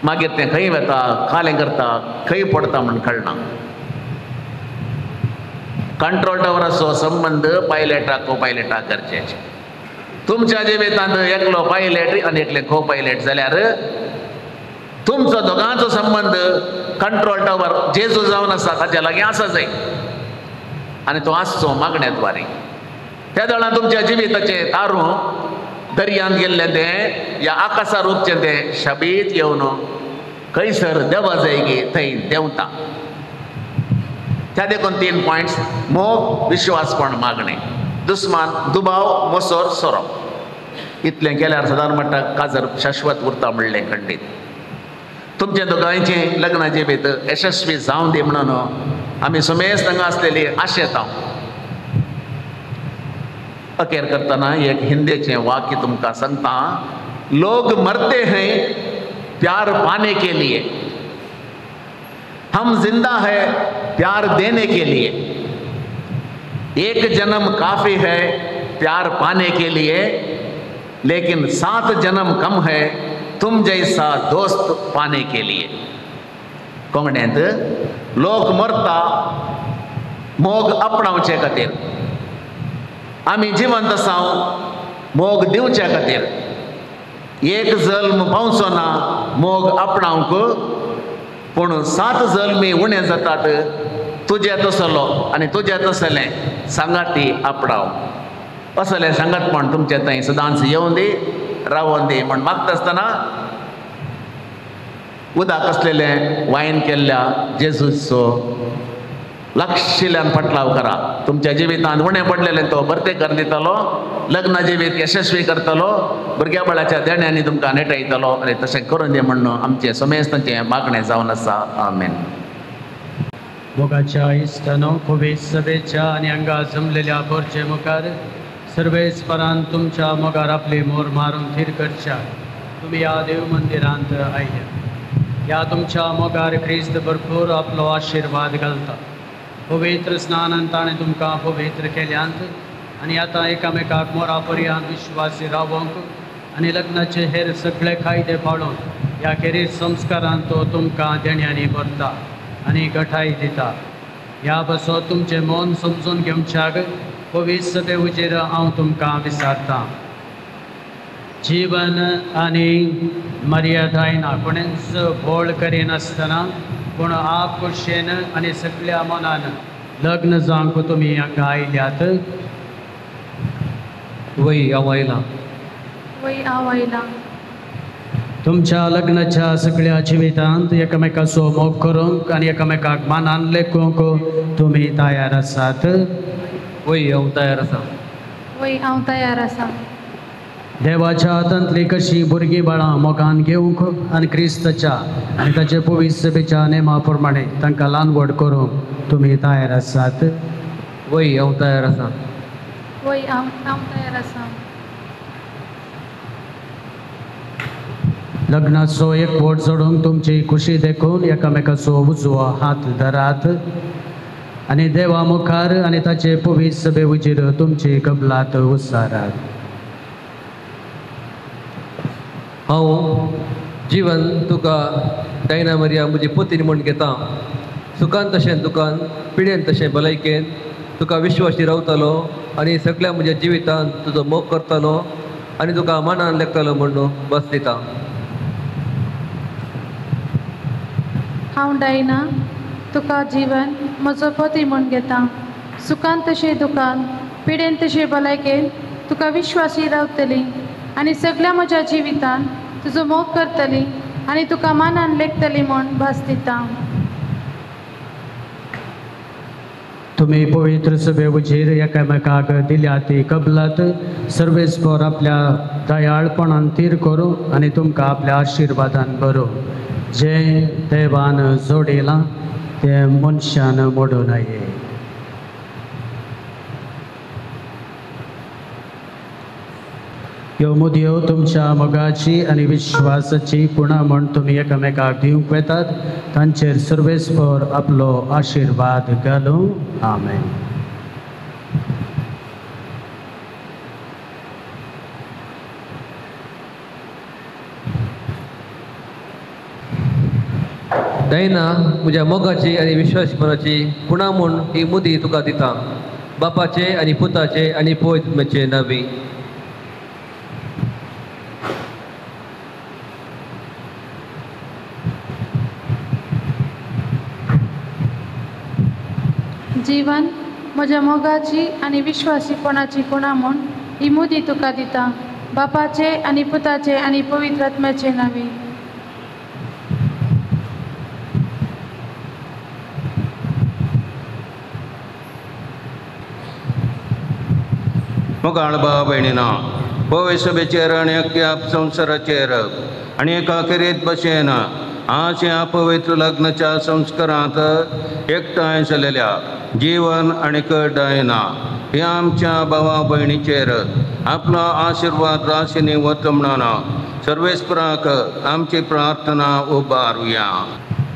मागीर तें खंय वता, कालें करता, खंय पडटा म्हूण कळना. कंट्रोल टावराचो संबंध पायलटाक को पायलटाक गरजेचें. तुमच्या जिवितांत एकलो पायलट आनी एकले को पायलट जाल्यार तुमचो दोगांचो संबंध कंट्रोल टावर जेजू जावन आसा ताच्या लागीं आसा जाय. आनी तो आसचो मागण्याद्वारे. त्या दळान तुमच्या जिविताचें तारू दर्यांत गेल्लें तें या आकाशार उपचें तें शबीत येवन खंयसर देवा जाय गे थंय देंवता. त्या देखून 3 पॉयंट्स. मोग, विश्वासपण, मागणें. दुस्मान, दुबाव, मोसोर, सोरो. इतलें केल्यार सदां म्हणटा काजर शाश्वत उरता म्हणलें खंडीत. तुमचे दोगांयचें लग्न जिवीत यशस्वी जावं दी म्हणून आमी सुमेज हांगा आसलेली आशेत हांव अखेर करतना एक हिंदीचें वाक्य तुमकां सांगता. लोग मरते हैं प्यार पाने के लिए, हम जिंदा है प्यार देने के लिए. एक जन्म काफी है प्यार पाने के लिए, लेकिन 7 जन्म कम है तुम जैसा दोस्त पाने के लिए. कोंगड्यांत लोक मरता मोग आपणावचे खातीर. आमी जिवंत आसाव मोग दिवचे खातीर. एक जल्म पावचो ना मोग आपणावंक, पूण 7 जल्मी उणें जातात तुजें तसलो आनी तुजें तसलें सांगाती आपणाव. असलें सांगतपण तुमचें थंय सदांच येवं दी, रावोन दी म्हण मागता आसतना उदक आसलेलें वायन केल्ल्या जेजूचो लक्षिल्ल्यान पटलाव करा. तुमच्या जिवितांत उणें पडलेलें तो बर्तेकर दितलो, लग्न जिवीत यशस्वी करतलो, भुरग्या बाळाच्या देण्यांनी तुमकां नेटयतलो. आनी तशें करून दी म्हणून आमचें समेस्ताचें मागणें जावन आसा. आमेन.
मोगाच्या इश्टानो खुबे सभेच्या आनी हांगा जमलेल्या पोरचे मुखार सर्वेस्परान तुमच्या मोगार आपली मोर मारून थीर करच्या. तुमी ह्या देव मंदिरांत आयल्या. ह्या तुमच्या मोगार क्रिस्त भरपूर आपलो आशिर्वाद घालता. पवित्र स्नानान ताणें तुमकां पवित्र केल्यांत आनी आतां एकामेकाक मोरा पर्यंत विश्वासी रावंक आनी लग्नाचे हेर सगळे कायदे पाळून ह्या खेरीत संस्कारांत तो तुमकां देण्यांनी भरता आनी घटाय दिता. ह्या बसो तुमचें मन समजून घेवच्याक पवित्र सभेचेर हांव तुमकां विचारतां. जीवन आनी मर्यादायना कोणेंच बोळ करिनासतना पूण आप खुशेन आनी सगळ्या मनान लग्न जावंक तुमी हांगा आयल्यात.
वय हांव आयलां.
वय हांव आयलां.
तुमच्या लग्नाच्या सगळ्या जिवितांत एकामेकाचो मोग करूंक आनी एकामेकाक मानान लेखूंक तुमी तयार आसात.
वय हांव तयार आसा.
वय हांव तयार आसा.
देवाच्या हातांतली कशी भुरगीं बाळां मोगान घेवंक आनी क्रिस्ताच्या आनी ताचे पवित्र सभेच्या नेमा प्रमाणे तांकां ल्हान व्हड करूंक तुमी तयार आसात?
वय हांव तयार आसा.
वय हांव तयार आसा.
लग्नाचो एकवट जोडूंक तुमची खुशी देखून एकामेकाचो उजवो हात धरात आनी देवा मुखार आनी ताचे पवित्र सभे उजेर तुमची कबलात उसारात.
हांव जीवन तुका डायना मरिया म्हजी पत्नी म्हूण घेता. सुखान तशें दुखान, पिडेन तशें भलायकेन तुका विश्वासी रावतलो आनी सगळ्या म्हज्या जिवितांत तुजो मोग करतलो आनी तुका मनान लेखतलो म्हणून बस दिता.
हांव डायना तुका जीवन म्हजो पती म्हूण घेता. सुखान तशें दुखान, पिडेन तशें भलायकेन तुका विश्वासी रावतली आनी सगळ्या म्हज्या जिवितान तुजो मोग करतली आनी तुका मनान लेखतली म्हूण भास दिता.
तुमी पवित्र सभे उजेर एकामेकाक दिल्या ती कबलात सर्वेस्पर आपल्या दयाळपणान तीर करूं आनी तुमकां आपल्या आशिर्वादान भरूं. जे देवान जोडिलां ते मनशान मोडूं नये. ह्यो मुदयो तुमच्या मोगाची आनी विश्वासाची पुणा म्हूण तुमी एकामेकाक दिवंक वेतात. तांचेर सर्वेस्पर आपलो आशिर्वाद घालूं. आमेन.
डायना म्हज्या मोगाची आनी विश्वासपणाची पुणा म्हूण ही मुदी तुका दिता. बापाचे आनी पुताचे आनी पवित्रचे नांवी.
जीवन म्हज्या मोगाची आनी विश्वासीपणाची पुणा म्हूण ही मुदी तुका दिता. बापाचे आनी पुताचे आनी पवित्र आत्म्याचे नांवी.
मोगाळ भाव भयणीनो, पवित्र सभेचेर आनी अख्ख्या संवसाराचेर आनी एका खेरीत भशेन आज ह्या पवित्र लग्नाच्या संस्कारांत एकठांय जालेल्या जीवन आनी डायना ह्या आमच्या भावा भयणीचेर आपलो आशिर्वाद राशीनी वता म्हणून सर्वेस्पराक आमची प्रार्थना उबारुया.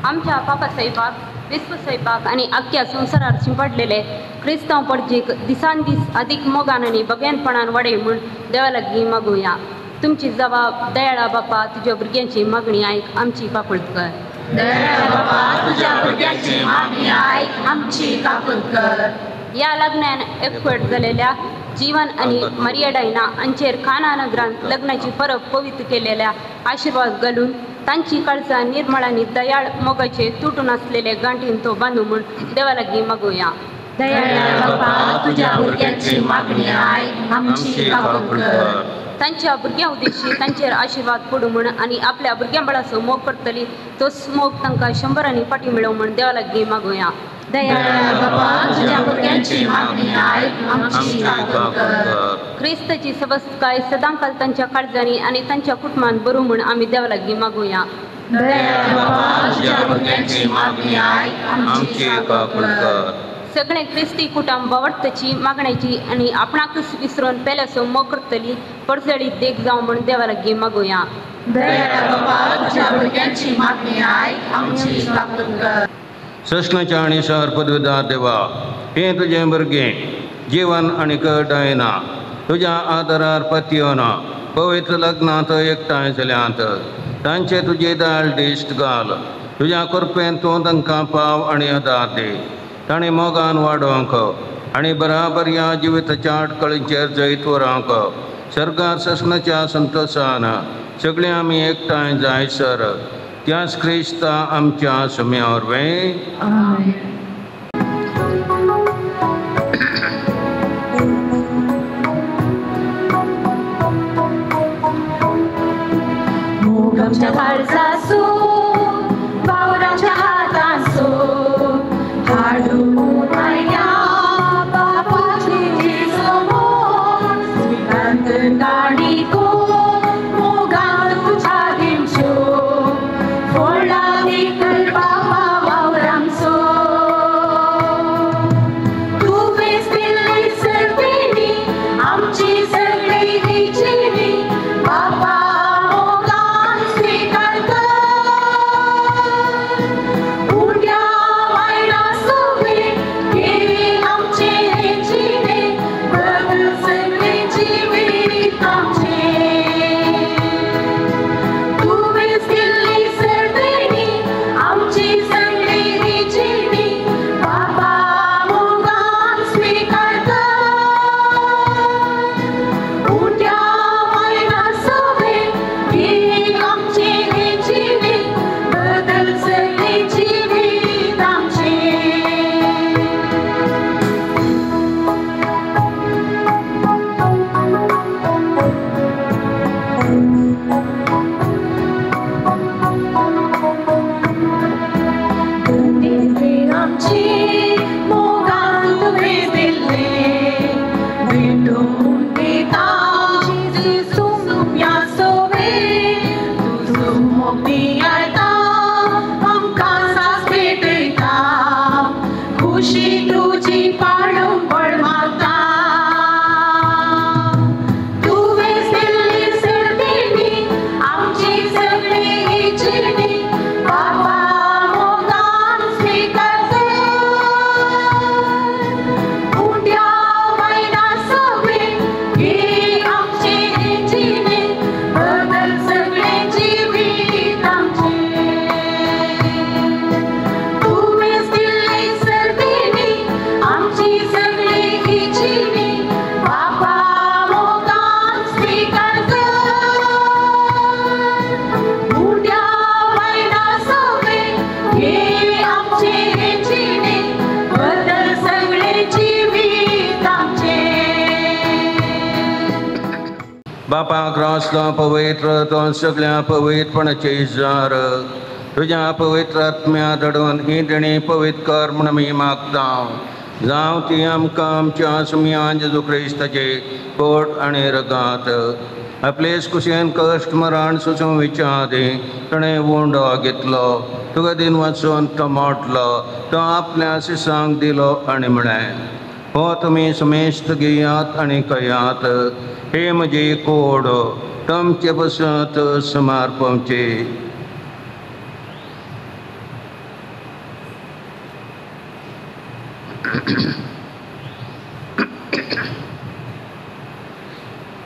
आमच्या पापा साहेबाक, विश्व साहेबाक आनी अख्ख्या संवसारार शिंपडलेले क्रिस्तांव पडजीक दिसान दीस अदीक मोगान आनी बगेनपणान वाडय म्हूण देवा लागीं मागुया. तुमची जबाब दयाळा बापा तुज्या भुरग्यांची मागणी आयक आमची काकूळट कर.
दयाळा बापा तुज्या भुरग्यांची मागणी आयक आमची काकूळट कर.
या लग्नान एकवट जालेल्या जीवन आनी मरिया डायना हांचेर काना नगरांत लग्नाची परब पवित्र केलेल्या आशिर्वाद घालून तांची काळजां निर्मळ आनी दयाळ मोगाचे तुटून आसलेले गांठीन तो बांदू म्हूण देवा लागीं मागुया.
दयाळा बापा तुज्या भुरग्यांची मागणी आयक आमची काकूळट कर.
तांच्या भुरग्यां उद्देशी तांचेर आशिर्वाद पडूं म्हूण आनी आपल्या भुरग्यां बळाचो मोग करतली तोच मोग तांकां 100 फाटी मेळो म्हूण देवा लागीं मागुया.
दयाळा बापा तुज्या भुरग्यांची मागणी आयक आमची काकूळट कर.
क्रिस्ताची सबस्काय सदांकाल तांच्या काळजांनी आनी तांच्या कुटुंबांत भरूं म्हूण आमी देवा लागीं मागुया.
दयाळा बापा तुज्या भुरग्यांची मागणी आयक आमची काकूळट कर.
सगळे क्रिस्ती कुटुंब वावडतची मागण्याची आनी आपणाकच विसरून पेल्याचो मोग करतली पडसळीत देख जावं म्हूण देवा लागीं मागुया.
दयाळा बापा तुज्या भुरग्यांची मागणी आयक आमची काकूळट कर.
सस्नाच्या आनी सर पदवीदार देवा, हे तुजें भुरगें जीवन आनी डायना तुज्या आदारार पतयोन पवित्र लग्नांत एकठांय जाल्यांत तांचे तुजे दाळ दिश्ट घाल. तुज्या कृपेन तूं तांकां पाव आनी आदार दे. ताणें मोगान वाडोवंक आनी बराबर ह्या जिविताच्या आडकळींचेर जैत व्हरोंक सर्गार सस्नाच्या संतोशान सगळीं आमी एकठांय जायसर त्याच क्रिस्ता आमच्या सुम्यावरवे.
मोगाच्या काळजासो वावराच्या हातांसो हाडून आयल्या बापाची समोर स्विकांत गाडी को
बापाक रासलो पवित्र तो सगळ्या पवित्रपणाचे जार तुझ्या पवित्र आत्म्या दडून ही देणी पवित्र कर म्हण मी मागता जावं ती आमकां आमच्या सुमयान जेजू क्रिस्ताचे पोट आनी रगात आपलेच कुशेन कश्ट मरण सुचोवं विचारी ताणें वोंडो घेतलो तुका दिन वाचून तो मोटलो तो आपल्या शिसांक दिलो आनी म्हळें हो तुमी समेस्त घेयात आनी कयात हे म्हजी कोड तुमचे बसत समर्पणचे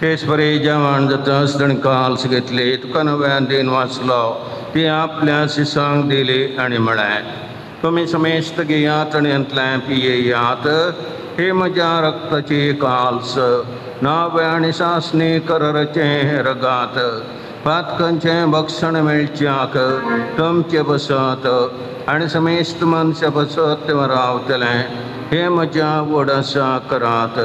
तेच बरे जेवण जाता आसतना काल्स घेतले तुका नव्यान दिन वाचलो ती आपल्या शिसांक दिली आनी म्हळें तुमी समेस्त घेयात आनी अंतल्यान पियेयात हे म्हज्या रक्ताची काल्स नवे आनी सासणी करचे रगात पातकांचें भक्षण मेळच्याक तुमचे बसत आनी समेस्त मनशां बसत तें रावतलें हे म्हज्या वडासा करात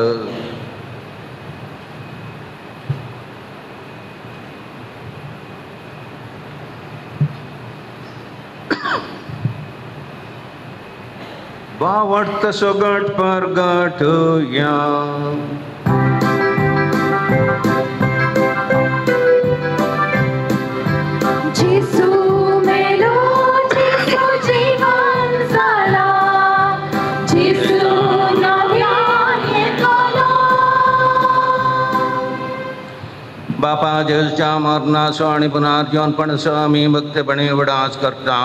वावडत सोगट परगट या
जेसू मेलो जेसू जीवन जाला जेसू नव्यान येतलो
बापा जेजूच्या मरणाचो आनी पुनर्जीवनपणाचो आमी भक्तीपणी वडाच करता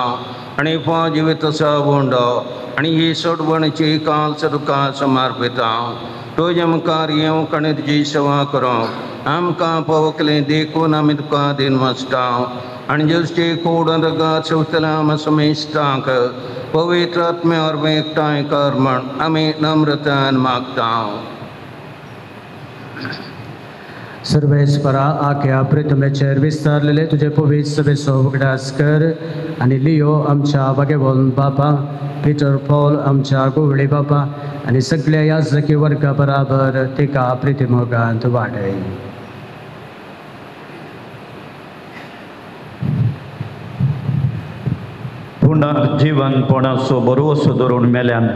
आनी फो जिविताचो वोंडो आनी ही सोडवणीची काल्स तुका समर्पिता तुजे मुखार येवंक आनी तुजी सेवा करूंक आमकां पवकलें देखून आमी तुका दिन वाचता आनी जेजूची कूड रगात सवतल्या आम समेस्तांक पवित्र आत्म्या वरवीं एकठांय कर म्हण आमी नम्रतान मागता
सर्वेस्परा आख्या प्रितमेचेर विस्तारलेले तुझे पवित्र सभेचो उगडास कर आनी लियो आमच्या वागेवोन बापा पिटर पॉल आमच्या गोवळी बापा आनी सगळ्या याजकी वर्गा बराबर तिका प्रितिमोगांत वाडय
पुनर्जीवनपणाचो भरोसो धरून मेल्यान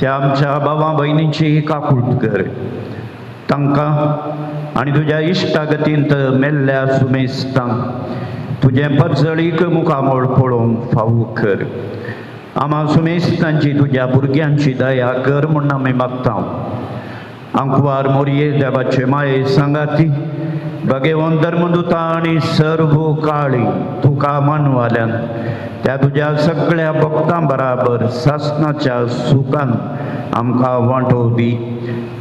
त्या आमच्या भावा भयणीची काकूट कर तांकां आनी तुज्या इश्टागतींत मेल्ल्या सुमेस्तांक तुजें पजळीक मुखामोळ पळोवंक फावो कर आमा सुमेस्तांची तुज्या भुरग्यांची दया कर म्हूण आमी मागता आंकवार मोरये देवाचे माये सांगाती भगेवन धर्मदुता आनी सर्व काळी तुका मानवाल्यान त्या तुज्या सगळ्या भक्तां बराबर सासणाच्या सुखान आमकां वांटो दी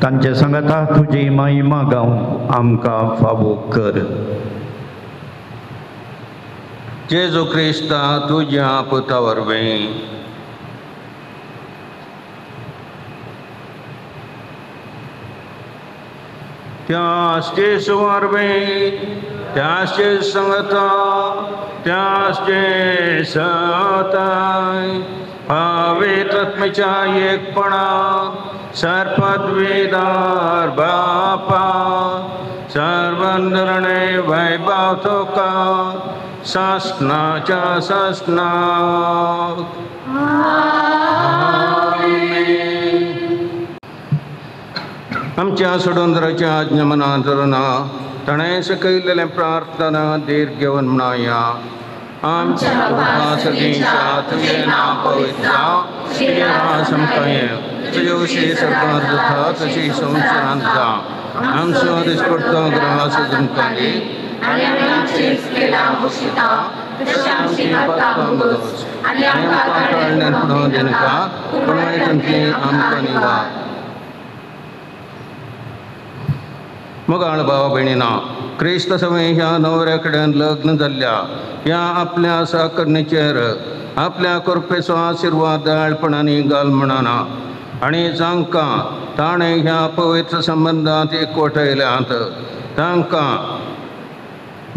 तांचे सांगता तुजी महिमा गावंक आमकां फावो कर
जेजू क्रिस्ता तुज्या पुता वरवीं त्याच जेजू वरवीं त्याच जेजू सांगता त्याच जे सताय पवित्र आत्म्याच्या एकपणाक सर्पद्विदार बापा सर्वंदरणे वैभव तुका सासणाच्या सासणाक आमच्या सोडूंदराच्या आज्ञा मनांत धरुना ताणें सकयलेलें प्रार्थना दीर घेवन म्हणया आमच्या सगळींच्या तुजें नांव पवित्र जावं तुजें रास आमकां येवं तुजे विशीं सरकार जाता तशी संवसारांत जावं आमचो दिसपडटो ग्रास तुमकां दी आनी आमची केला मुशिता तशी आमची पापां मुगोस आनी आमकां काडण्यान पुरो दिनका पूण वायटांतली आमकां निवार मगाळ भाव भयणीना क्रिस्त सवय ह्या नवऱ्या कडेन लग्न जाल्ल्या ह्या आपल्या साकरणेचेर आपल्या कृपेचो आशिर्वाद दाळपणांनी घाल म्हणना आनी जांकां ताणें ह्या पवित्र संबंदांत एकवटायल्यात तांकां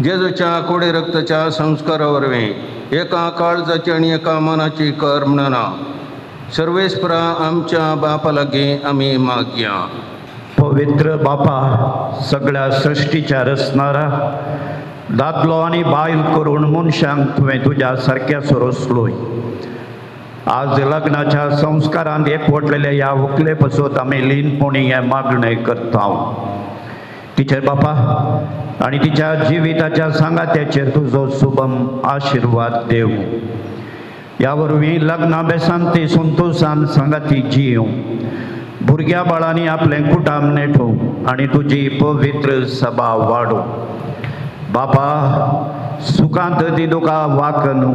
जेजूच्या कुडी रक्ताच्या संस्कारा वरवीं एका काळजाची आनी एका मनाची कर म्हणना सर्वेस्परा आमच्या बापा लागीं आमी मागया
पवित्र बापा, सगळ्या सृष्टीच्या रचणारा, दादलो आनी बायल करून मनशांक तुवें तुज्या सारक्या सोरोसलोय. आज लग्नाच्या संस्कारांत एकवटलेल्या ह्या व्हंकले पासून आमी लीनपणी हें मागणें करता. तिचे बापा आनी तिच्या जिविताच्या सांगात्याचेर तुजो शुभम आशिर्वाद देव. ह्या वरवीं लग्ना बेसान ती संतोशान सांगाती जियो, भुरग्या बाळांनी आपलें कुटाम नेटोव आनी तुजी पवित्र सभा वाडो. बापा, सुखांत ती तुका वाकनू,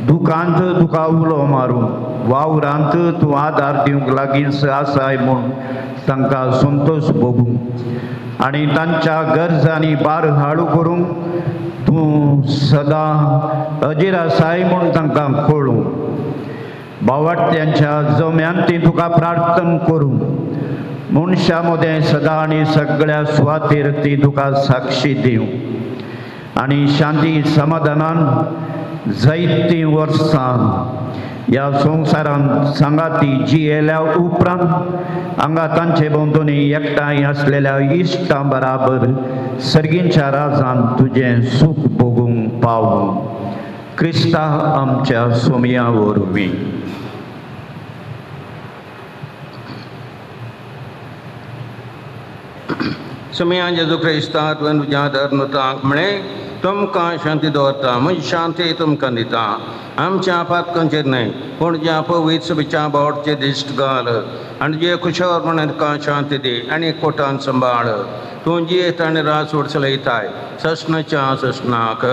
दुखांत तुका उलो मारूं, वावरांत तूं आदार दिवंक लागींच आसाय म्हूण तांकां संतोश भोगूं आनी तांच्या गरजांनी बार हाडू करूंक तूं सदां अजीर आसाय म्हूण तांकां कळूं. भावार्थ्यांच्या जम्यान ती तुका प्रार्थना करूं, मनशा मदें सदां आनी सगळ्या सुवातेर ती तुका साक्षी दिवं आनी शांती समाधानान जायतीं वर्सां ह्या संवसारांत सांगाती जियेल्या उपरांत हांगा तांचे भोंवतणी एकठांय आसलेल्या इश्टां बराबर सर्गींच्या राजांत तुजें सूख भोगूंक पावूं. क्रिस्ता आमच्या सोमया वरवीं.
सोमया जेजू क्रिस्ता तुवें तुज्या धर्मतांक म्हळें, तुमकां शांती दवरता, म्हजी शांती तुमकां दिता. आमच्या पातकांचेर न्हय पूण ज्या पवित्र सभेच्या बावटचेर दिश्ट घाल आनी जे खुशालपणान तुका शांती दी आनी एकवटान सांबाळ. तूं जियेत आनी रास वड चलयताय ससनाच्या ससनाक.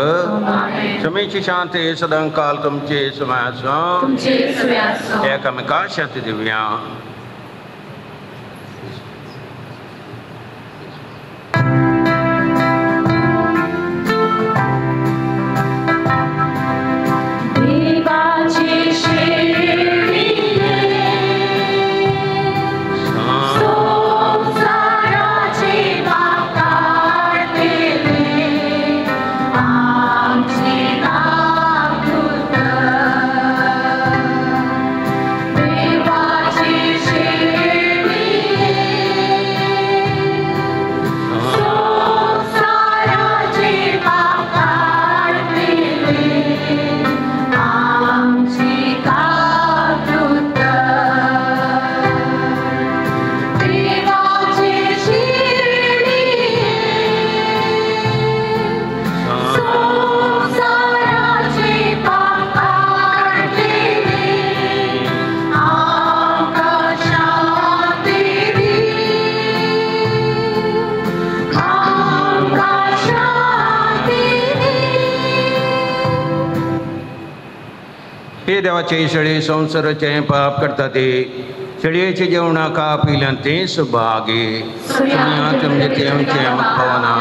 समेची शांती सदां काल तुमचे समासो एकामेकाक शांती दिवया. हे देवाचे शेळी संसाराचे पाप करता ते शेळयेचे जेवणा खा पिल्यान ते सुभागी. तुमचे ते आमचे पावना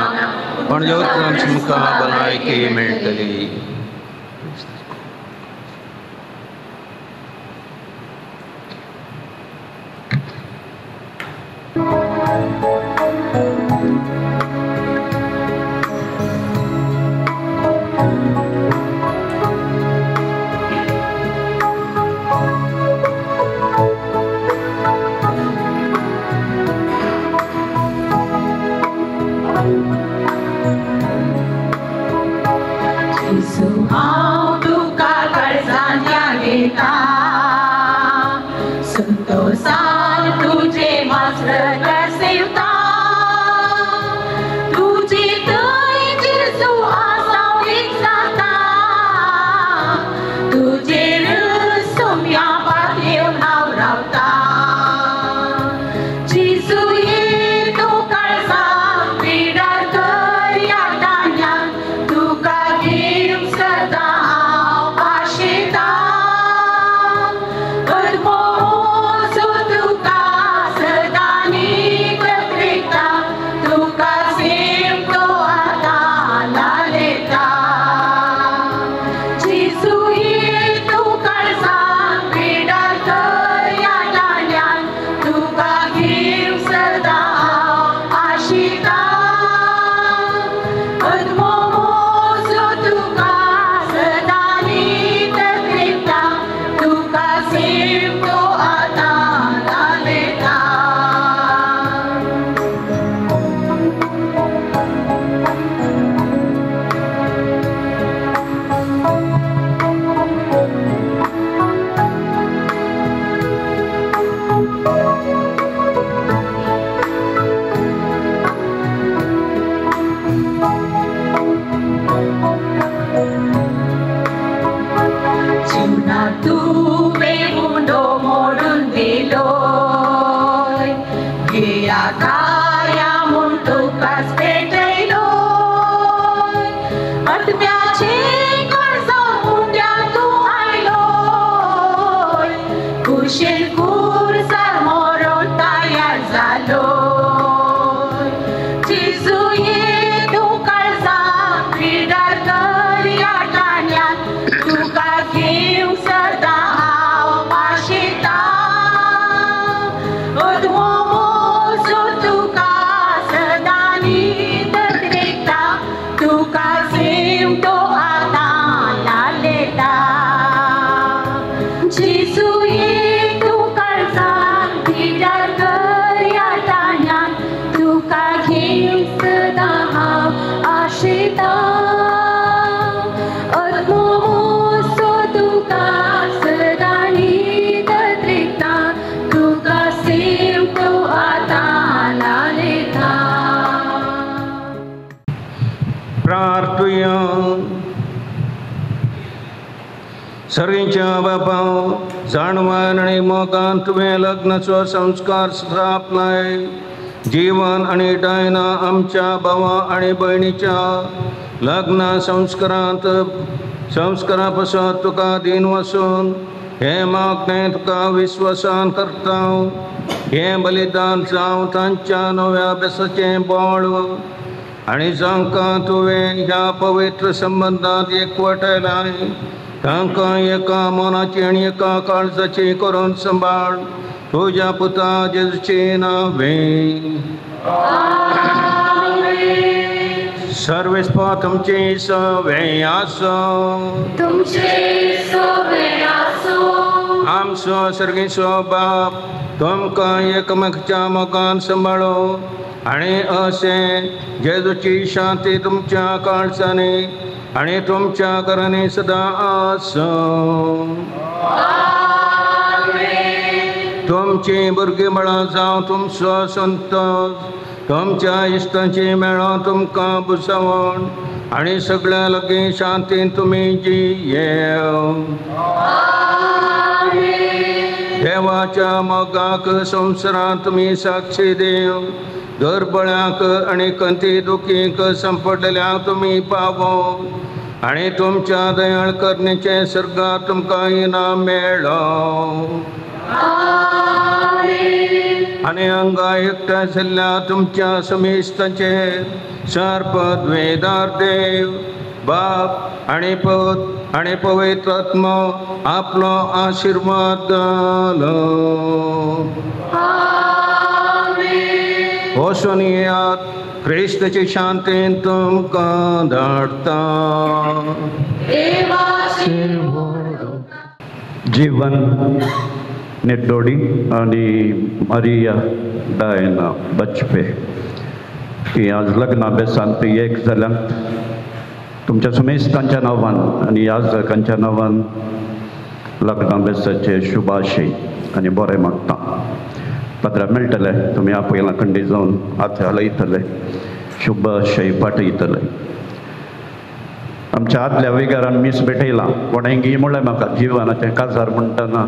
पण जेवण तुमकां भलायकी मेळटली.
Good morning. या काया म्हूण तुकाच भेटयलो आत्म्याचे कर्ज मुंड्या तूं आयलो कुशीन कुर्सार मरोन तयार जालो जेजुये तूं काळजाक पिडार कर या टाण्यान तुका घेवंक सदां हांव पाशिता अदमो मोसो तुका सदां न्हीद देखता तुका सेम तो आतां लालेता जेजुये तूं काळजाक पिडार कर या टाण्यान तुका घेवंक सदां हांव आशिता अदमो मोसो तुका सदां न्हीद देखता तुका सेम तो आतां लालेता
प्रार्थुया सर्गींच्या बापा जाणवान आनी मोगान तुवें लग्नाचो संस्कार स्थापलाय जीवन आनी डायना आमच्या भावा आनी भयणीच्या लग्ना संस्कारा पासत तुका दिन वचून हे मागणें तुका विश्वासान करता हे बलिदान जावं तांच्या नव्या अभ्यासाचें बोळ आनी जांकां तुवें ह्या पवित्र संबंदांत एकवटायलाय तांकां एका मनाची आनी एका काळजाची करून सांबाळ तुज्या पुता जेजूचे नांवें सर्वेस्पा तुमची सवें आसूं
तुमचे सवें आसूं
आमचो सर्गीचो बाप तुमकां एकमेकाच्या मोगान सांबाळो आनी अशें जेजूची शांती तुमच्या काळजांनी आनी तुमच्या घरांनी सदां आसूं तुमची भुरगीं बाळां जावं तुमचो संतोश तुमच्या इश्टांची मेळो तुमकां बुसावण आनी सगळ्या लागीं शांतीन तुमी जियेव देवाच्या मोगाक संवसारांत तुमी साक्षी देव दुर्बळ्यांक आनी कंती दुखींक संपडलेल्यांक तुमी पावो आनी तुमच्या दयाळ करणेचे सर्गांत तुमकां इनाम मेळो आनी हांगा एकठांय जाल्ल्या तुमच्या समेस्तांचेर सर्पद वेदार देव बाप आनी पुत आनी पवित्र आत्मा आपलो आशिर्वाद घालो वचून येयात क्रिस्ताची शांतीन तुमकां धाडटा
जीवन निर्दोडी आणि मारिया डायना बचपे की आज लग्ना बेसांत एक जाल्यांत तुमच्या समेस्तांच्या नांवान आनी याजकांच्या नांवान लग्ना बेसाचे शुभाशय आनी बरें मागता पत्रां मेळटले तुमी आपयलां खंडी जावन हात हलयतले शुभाशय पाठयतले आमच्या आदल्या विगारान मीस भेटयलां कोणें घी म्हणलें म्हाका जिवनाचें काजार म्हणटना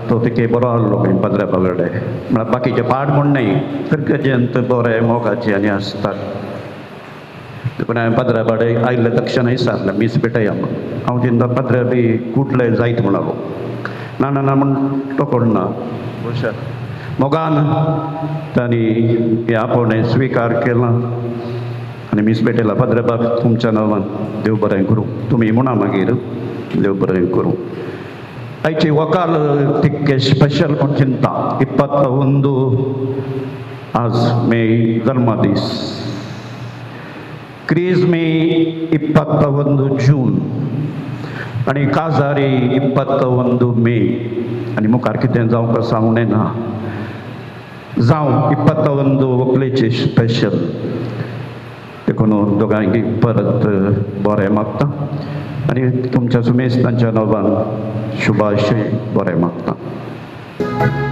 तो तिके बरो आहलो खंय पदऱ्या पगडे म्हळ्यार बाकीचे पाड म्हण न्ही फिरकेजेंत बरें मोगाचे आनी आसतात पूण हांवें पदऱ्या पाडे आयिल्ले तक्षण विचारलें मीस भेटया म्हणून हांव चिंता पदऱ्या बी कुटले जायत म्हणालो ना ना ना म्हण तो कोण ना हुशार मोगान तांणी हे आपोवणें स्विकार केलां आनी मीस भेटयला पदऱ्या बाब तुमच्या नांवान देव बरें करूं तुमी म्हणा मागीर देव बरें करूं आयची वकाल तिके स्पेशल म्हूण चिंता 21 आज मे जल्मदीस क्रीज मे 21 जून आनी काजारी 21 मे आनी मुखार कितें जावंक सांगणें ना जावं 21 व्हंकलेचे स्पेशल देखून दोगांयकी परत बरें मागता आनी तुमच्या सुमेस्तांच्या नांवान शुभाशय बरें मागता
Thank you.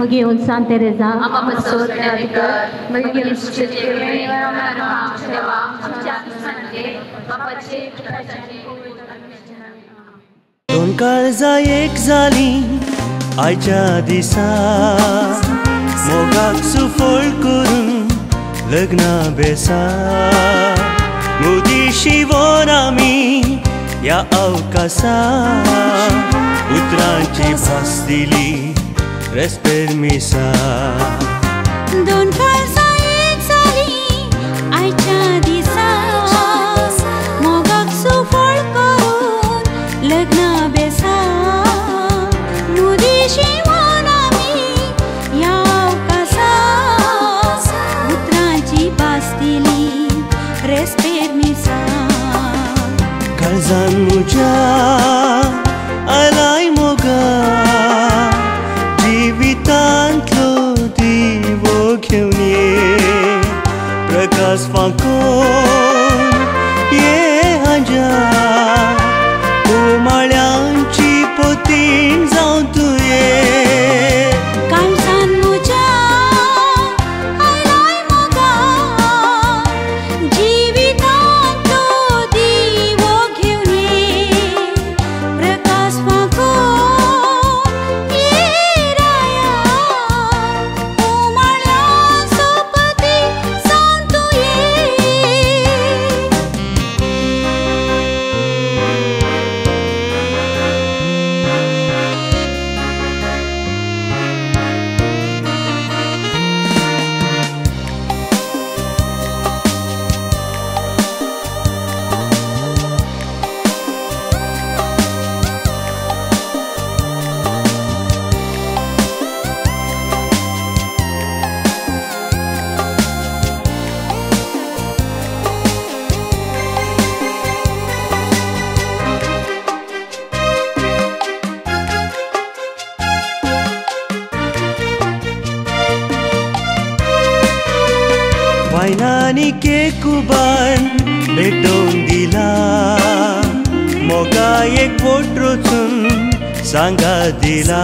घेऊन सांग तेरेजा
दोन काळजां एक जाली आयच्या दिसा मोगाक सुफळ करून लग्ना बेसा मोदी शिवोन आमी या अवकाशा उतरांची भास दिली रेस्पेर मिसा
दोन काळजां एक जाली आयच्या दिसा मोगाक सुफळ करून लग्ना बेसा मोदी शिवोन आमी या अवकाशा उतरांची भास दिली रेस्पेर मिसा
काळजान म्हज्या आलाय मोगा जिवितांतलो दिवो घेवन ये प्रकाश फांकोन ये हांज्या उमाळ्यांची पोतीन जावं तुये
काळजान म्हज्या आलाय मोगा जिवितांतलो दिवो घेवन ये प्रकाश फांकोन ये राया उमाळ्यांचो पती जावं तुये
वायनानी के कुबान भेटोवन दिला मोगा एक बोट रोचून सांगा दिला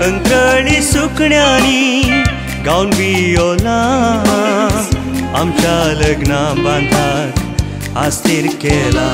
अंतरळी सुकण्यांनी गावन बियोला आमच्या लग्ना बांधाक आस्तीर केला